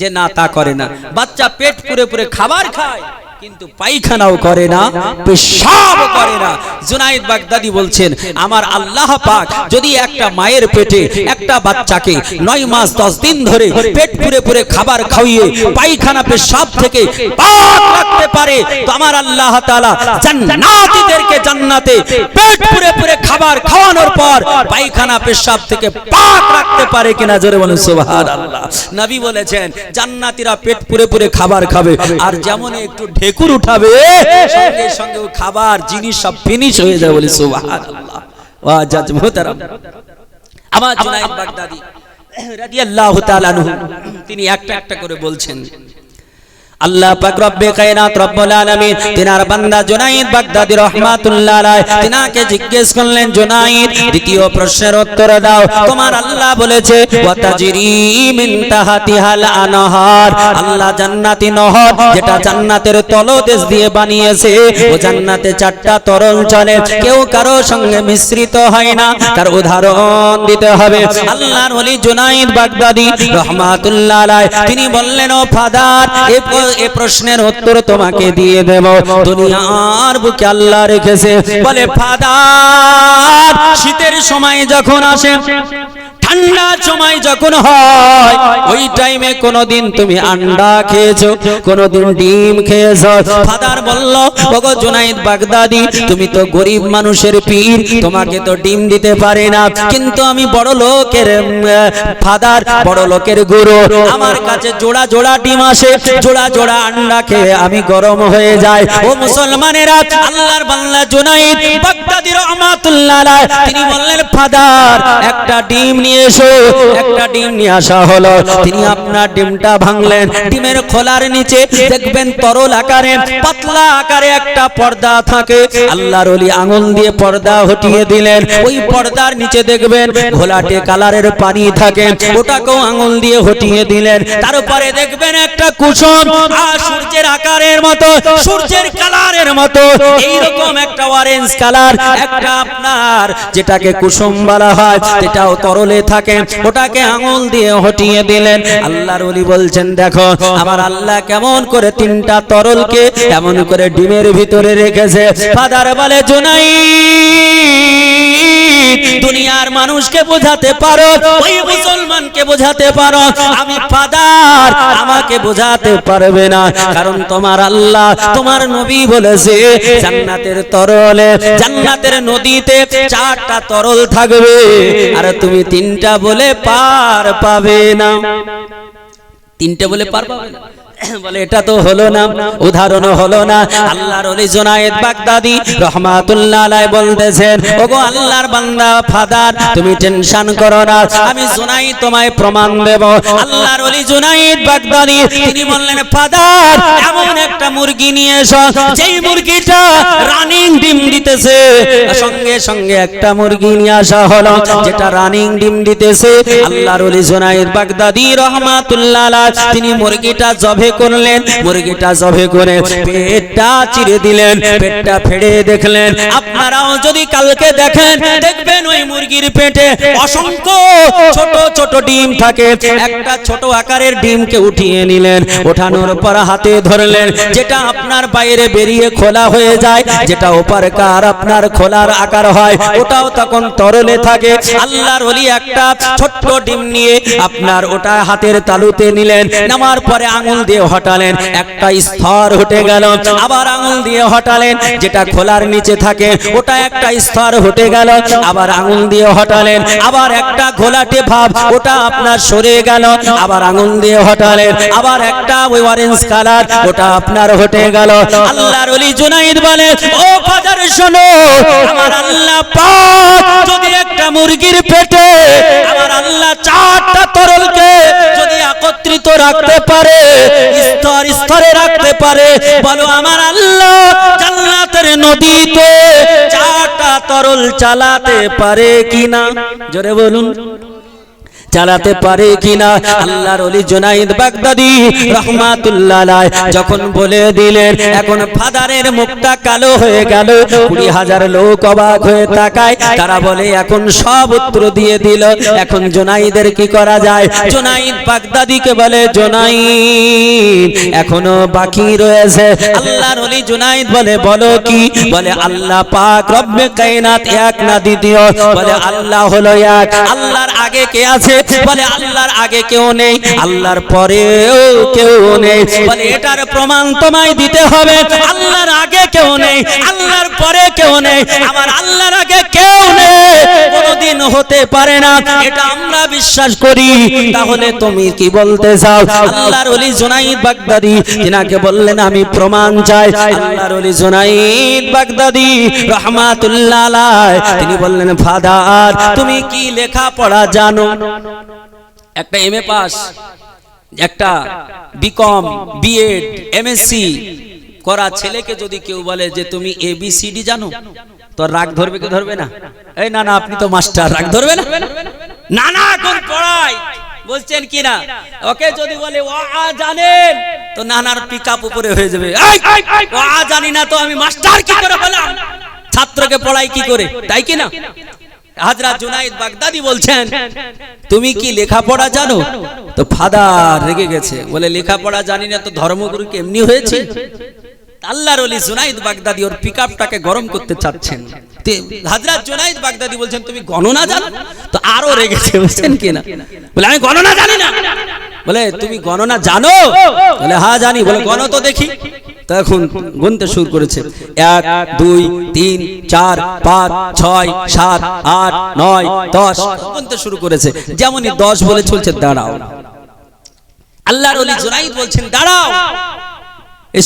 যে না, তা করে না। বাচ্চা পেট পুরে পুরে খাবার খায় কিন্তু পায়খানাও করে না, পেশাবও করে না। জুনাইদ বাগদাদি বলছেন, আমার আল্লাহ পাক যদি একটা মায়ের পেটে একটা বাচ্চাকে 9 মাস 10 দিন ধরে পেট পুরে পুরে খাবার খাইয়ে পায়খানা পেশাব থেকে পাক রাখতে পারে, তো আমার আল্লাহ তাআলা জান্নাতীদেরকে জান্নাতে পেট পুরে পুরে খাবার খাওয়ানোর পর পায়খানা পেশাব থেকে পাক রাখতে পারে কিনা? জোরে বলুন সুবহানাল্লাহ। নবী বলেছেন জান্নাতীরা পেট পুরে পুরে খাবার খাবে, আর যেমন একটু ঢেকুর উঠাবে সঙ্গে সঙ্গে খাবার জিনিস সব ফিনিশ হয়ে যায়, বলি সুবহানাল্লাহ। ওয়া জাজ মুহতারাম, আমার জুনাইদ বাগদাদি রাদিয়াল্লাহু তাআলা আনহু তিনি একটা একটা করে বলছেন, আল্লাহ পাক রব্বে কায়নাত রব্বুল আলামিন তিনার বান্দা জুনাইদ বাগদাদি রাহমাতুল্লাহ আলাইহি তিনাকে জিজ্ঞেস করলেন, জুনাইদ দ্বিতীয় প্রশ্নের উত্তর দাও। তোমার আল্লাহ বলেছে ওয়া তাজরি মিন তাহতিহাল আনহার, আল্লাহ জান্নাতি নহর যেটা জান্নাতের তলদেশ দিয়ে বানিয়েছে, ও জান্নাতে 4টা তরল চলে, কেউ কারো সঙ্গে মিশ্রিত হয় না। তার উদাহরণ দিতে হবে। আল্লাহর ওলি জুনাইদ বাগদাদি রাহমাতুল্লাহ আলাইহি তিনি বললেন, ও ফাদার এই প্রশ্নের উত্তর তোমাকে দিয়ে দেব। দুনিয়ার বুকে আল্লাহ রেখেছে, বলে ফাদার শীতের সময় যখন আসে, ঠান্ডার সময় যখন হয়, ওই টাইমে কোনদিন তুমি আন্ডা খেয়েছো, কোনদিন ডিম খেয়েছো? ফাদার বলল, ওগো জুনাইদ বাগদাদি তুমি তো গরিব মানুষের পীর, তোমাকে তো ডিম দিতে পারে না, কিন্তু আমি বড় লোকের ফাদার, বড় লোকের গুরু, আমার কাছে জোড়া জোড়া ডিম আসে, জোড়া জোড়া আন্ডা খেয়ে আমি গরম হয়ে যাই। ও মুসলমানেরা, আল্লাহর বান্দা জুনাইদ বাগদাদি রাহমাতুল্লাহ আলাইহি তিনি বললেন, ফাদার একটা ডিম নিয়ে নিয়ে এসো। একটা ডিম নিয়ে আসা হলো, তিনি আপনার ডিমটা ভাঙলেন, ডিমের খোলার নিচে দেখবেন তরল আকারে পাতলা আকারে একটা পর্দা থাকে। আল্লাহর ওলি আঙুল দিয়ে পর্দা হটিয়ে দিলেন, ওই পর্দার নিচে দেখবেন ঘোলাটে কালারের পানি থাকে, ওটাকেও আঙুল দিয়ে হটিয়ে দিলেন। তারপরে দেখবেন একটা কুসুম আর সূর্যের আকারের মতো, সূর্যের কালারের মতো এইরকম একটা অরেঞ্জ কালার, একটা আপনার যেটাকে কুসুম বলা হয়, যেটাও তরলে থাকে, ওটাকে আঙুল দিয়ে হটিয়ে দিলেন। আল্লাহর ওলি বলছেন দেখো আমার আল্লাহ কেমন করে তিনটা তরলকে এমন করে ডিমের ভিতরে রেখেছে। ফাদার বলে জুনাইদ, দুনিয়ার মানুষকে বোঝাতে পারো, ওই মুসলমানকে বোঝাতে পারো, আমি ফাদার আমাকে বোঝাতে পারবে না, কারণ তোমার আল্লাহ তোমার নবী বলেছে জান্নাতের তরলে, জান্নাতের নদীতে চারটা তরল থাকবে, আর তুমি তিনটা বলে পার পাবে না। তিনটা বলে পার পাবে না বলে এটা তো হলো না, উদাহরণ হলো না। আল্লাহর ওলি জুনায়েদ বাগদাদি রহমাতুল্লাহ আলাইহি বলতেছেন ওগো আল্লাহর বান্দা ফাদার তুমি টেনশন করো না, আমি জুনায়েদ তোমায় প্রমাণ দেব। আল্লাহর ওলি জুনায়েদ বাগদাদি তিনি বললেন ফাদার এমন একটা মুরগি নিয়ে এসো যেই মুরগিটা রানিং ডিম দিতেছে। সঙ্গে সঙ্গে একটা মুরগি নিয়ে আসা হলো যেটা রানিং ডিম দিতেছে। আল্লাহর ওলি জুনায়েদ বাগদাদি রহমাতুল্লাহ আলাইহি তিনি মুরগিটা জবে করলেন, মুরগিটা জবে করে পেটটা চিরে দিলেন, পেটটা ফেড়ে দেখলেন। আপনারাও যদি কালকে দেখেন দেখবেন ওই মুরগির পেটে অসংখ্য ছোট ছোট ডিম থাকে। একটা ছোট আকারের ডিমকে উঠিয়ে নিলেন, ওঠানোর পর হাতে ধরলেন, যেটা আপনার বাইরে বেরিয়ে খোলা হয়ে যায়, যেটা ওপারকার আপনার খোলার আকার হয়, ওটাও তখন তরলে থাকে। আল্লাহর ওলি একটা ছোট্ট ডিম নিয়ে আপনার ওটা হাতের তালুতে নিলেন, নামার পরে আঙুল দিয়ে হটালেন, একটা স্তর হটে গেল, আবার আঙুল দিয়ে হটালেন, যেটা খোলার নিচে থাকে ওটা একটা স্তর হটে গেল, আবার আঙুল দিয়ে হটালেন, আবার একটা ঘোলাটে ভাব ওটা আপনার সরে গেল, আবার আঙুল দিয়ে হটালেন, আবার একটা ওই অরেঞ্জ কালার ওটা আপনার হটে গেল। আল্লাহর ওলি জুনাইদ বলে ও ফাদার শোনো, আমার আল্লাহ পাক যদি একটা মুরগির পেটে আমার আল্লাহ চারটা তরলকে যদি একত্রিত রাখতে পারে, স্তর স্তরে রাখতে পারে, বলো আমার আল্লাহ জান্নাতের নদীতে চারটা তরল চালাতে পারে কিনা? জোরে বলুন চালাতে পারে কিনা? আল্লাহর ওলি জুনাইদ বাগদাদি রহমাতুল্লাহ আলাইহি যখন বলে দিলেন, এখন ফাদারের মুখটা কালো হয়ে গেল। 20,000 লোক অবাক হয়ে তাকায়, তারা বলে এখন সব উত্তর দিয়ে দিল, এখন জুনাইদের কি করা যায়? জুনাইদ বাগদাদিকে বলে জুনাইদ এখনো বাকি রয়েছে। আল্লাহর ওলি জুনাইদ বলে বলো কি? বলে আল্লাহ পাক রব্বে কায়নাত এক না দ্বিতীয়, বলে আল্লাহ হলো এক। আল্লাহর আগে কে আছে? বলে আল্লাহর আগে কেউ নেই, আল্লাহর পরেও কেউ নেই। বলে এটার প্রমাণ তোমায় দিতে হবে, আল্লাহর আগে কেউ নেই, আল্লাহর পরে কেউ নেই, আমার আল্লাহর আগে কেউ নেই, কোনোদিন হতে পারে না, এটা আমরা বিশ্বাস করি। তাহলে তুমি কি বলতে চাও? আল্লাহর ওলি জুনাইদ বাগদাদি তিনাকে বললেন আমি প্রমাণ চাই। আল্লাহর ওলি জুনাইদ বাগদাদি রহমাতুল্লাহ আলাইহি তিনি বললেন ফাদার তুমি কি লেখাপড়া জানো? একটা এমএ পাস, একটা বিকম, বিএড, এমএসসি করা ছেলেকে যদি কেউ বলে যে তুমি এবিসিডি জানো, তো রাগ ধরবে কি ধরবে না? এই না না আপনি তো মাস্টার, রাগ ধরবে না? না না কোন পড়ায় বলছেন কি না? ওকে যদি বলে ও আ জানেন, তো নানার পিকআপ উপরে হয়ে যাবে। ও আ জানি না তো আমি মাস্টার কি করে হলাম? ছাত্রকে পড়াই কি করে, তাই কি না? হযরত জুনাইদ বাগদাদি বলছেন তুমি কি লেখাপড়া জানো? তো ফাদার রেগে গেছে, বলে লেখাপড়া জানি না তো ধর্মগুরু কেমনি হয়েছে? আল্লাহর ওলি জুনাইদ বাগদাদি ওর পিকআপটাকে গরম করতে চাচ্ছেন। হযরত জুনাইদ বাগদাদি বলছেন তুমি গণনা জানো? তো আরো রেগেছে, বুঝছেন কি না? বলে আমি গণনা জানি না। বলে তুমি গণনা জানো? বলে হ্যাঁ জানি। বলে গণ তো দেখি। তখন গুনতে শুরু করেছে, 1 2 3 4 5 6 7 8 9 10 গুনতে শুরু করেছে। যেমনই 10 বলে চলছে দাঁড়াও। আল্লাহর ওলি জুনাইদ বলছেন দাঁড়াও,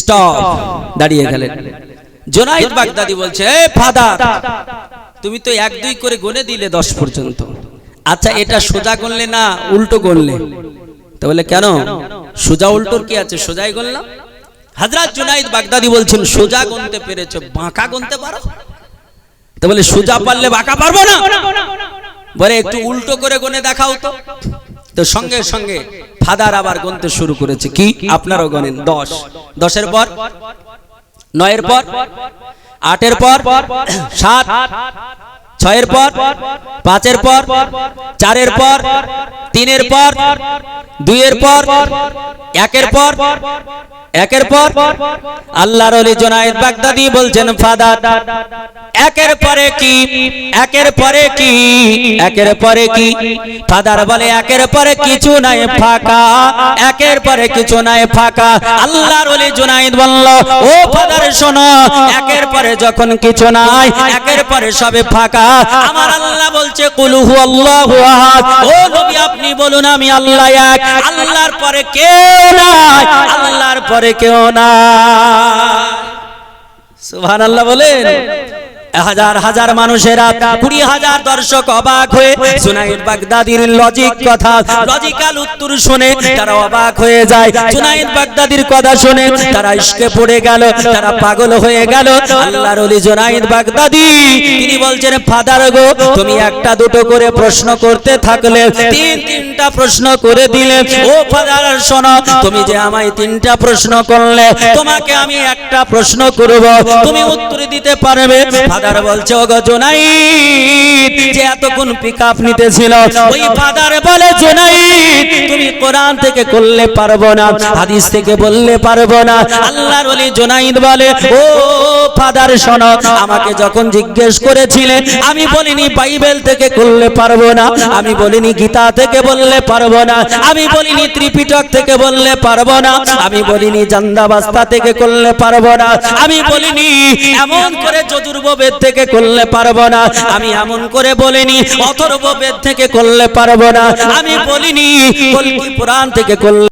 স্টপ, দাঁড়িয়ে গেলেন। জুনাইদ বাগদাদি বলছে এ ফাদার তুমি তো 1 2 করে গুনে দিলে 10 পর্যন্ত, আচ্ছা এটা সোজা করলে না উল্টো করলে? তো বলে কেন, সোজা উল্টোর কি আছে, সোজাই করলাম। হযরত জুনাইদ বাগদাদি বলছেন সোজা গুনতে পেরেছো, বাঁকা গুনতে পারো? তো বলে সোজা পারলে বাঁকা পারবো না। বলে একটু উল্টো করে গুনে দেখাও তো। তো সঙ্গে সঙ্গে ফাদার আবার গুনতে শুরু করেছে। কি আপনারাও গণেন, 10, 10-এর পর 9-এর পর 8-এর পর 7, 6-এর পর 5-এর পর 4-এর পর 3-এর পর 2-এর পর 1-এর পর 1-এর পর। আল্লাহর ওলি জুনাইদ বাগদাদি বলছেন ফাদার একের পরে কি, একের পরে কি, একের পরে কি? ফাদার বলে একের পরে কিছু নাই ফাঁকা, একের পরে কিছু নাই ফাঁকা। আল্লাহর ওলি জুনাইদ বলল ও ফাদার শোনো, একের পরে যখন কিছু নাই, একের পরে সবে ফাঁকা। আমার আল্লাহ বলছে কুল হুয়াল্লাহু আহাদ। ও নবী আপনি বলুন আমি আল্লাহ এক, আল্লাহর পরে কেউ নাই, আল্লাহর পরে কেউ নাই। সুবহানাল্লাহ বলেন। হাজার হাজার মানুষেরা, 20,000 দর্শক অবাক হয়ে জুনাইদ বাগদাদির লজিক কথা, লজিক্যাল উত্তর শুনে তারা অবাক হয়ে যায়। জুনাইদ বাগদাদির কথা শুনে তারা ইশকে পড়ে গেল, তারা পাগল হয়ে গেল। আল্লাহর ওলি জুনাইদ বাগদাদি তিনি বলছেন ফাদার গো তুমি একটা দুটো করে প্রশ্ন করতে থাকলে 3-3টা প্রশ্ন করে দিলে। ও ফাদার শোনো, তুমি যে আমায় 3টা প্রশ্ন করলে, তোমাকে আমি একটা প্রশ্ন করব, তুমি উত্তর দিতে পারবে? ফাদার বলছে ওগো জুনাইদ যে এতক্ষণ পিকআপ নিতেছিল, ওই ফাদার বলে জুনাইদ তুমি কোরআন থেকে করলে পারবো না, হাদিস থেকে বললে পারবো না। আল্লাহর ওলি জুনাইদ বলে ও ফাদার শোনো, আমাকে যখন জিজ্ঞেস করেছিলেন আমি বলিনি বাইবেল থেকে করলে পারবো না, আমি বলিনি গীতা থেকে বললে পারবো না, আমি বলিনি ত্রিপিটক থেকে বললে পারবো না, আমি বলিনি জান্দাবাস্তা থেকে করলে পারবো না, আমি বলিনি এমন করে যজুর্বেদ থেকে করলে পারবো না, আমি এমন করে বলিনি অথর্ববেদ থেকে করলে পারবো না, আমি বলিনি কল্কি পুরাণ থেকে করলে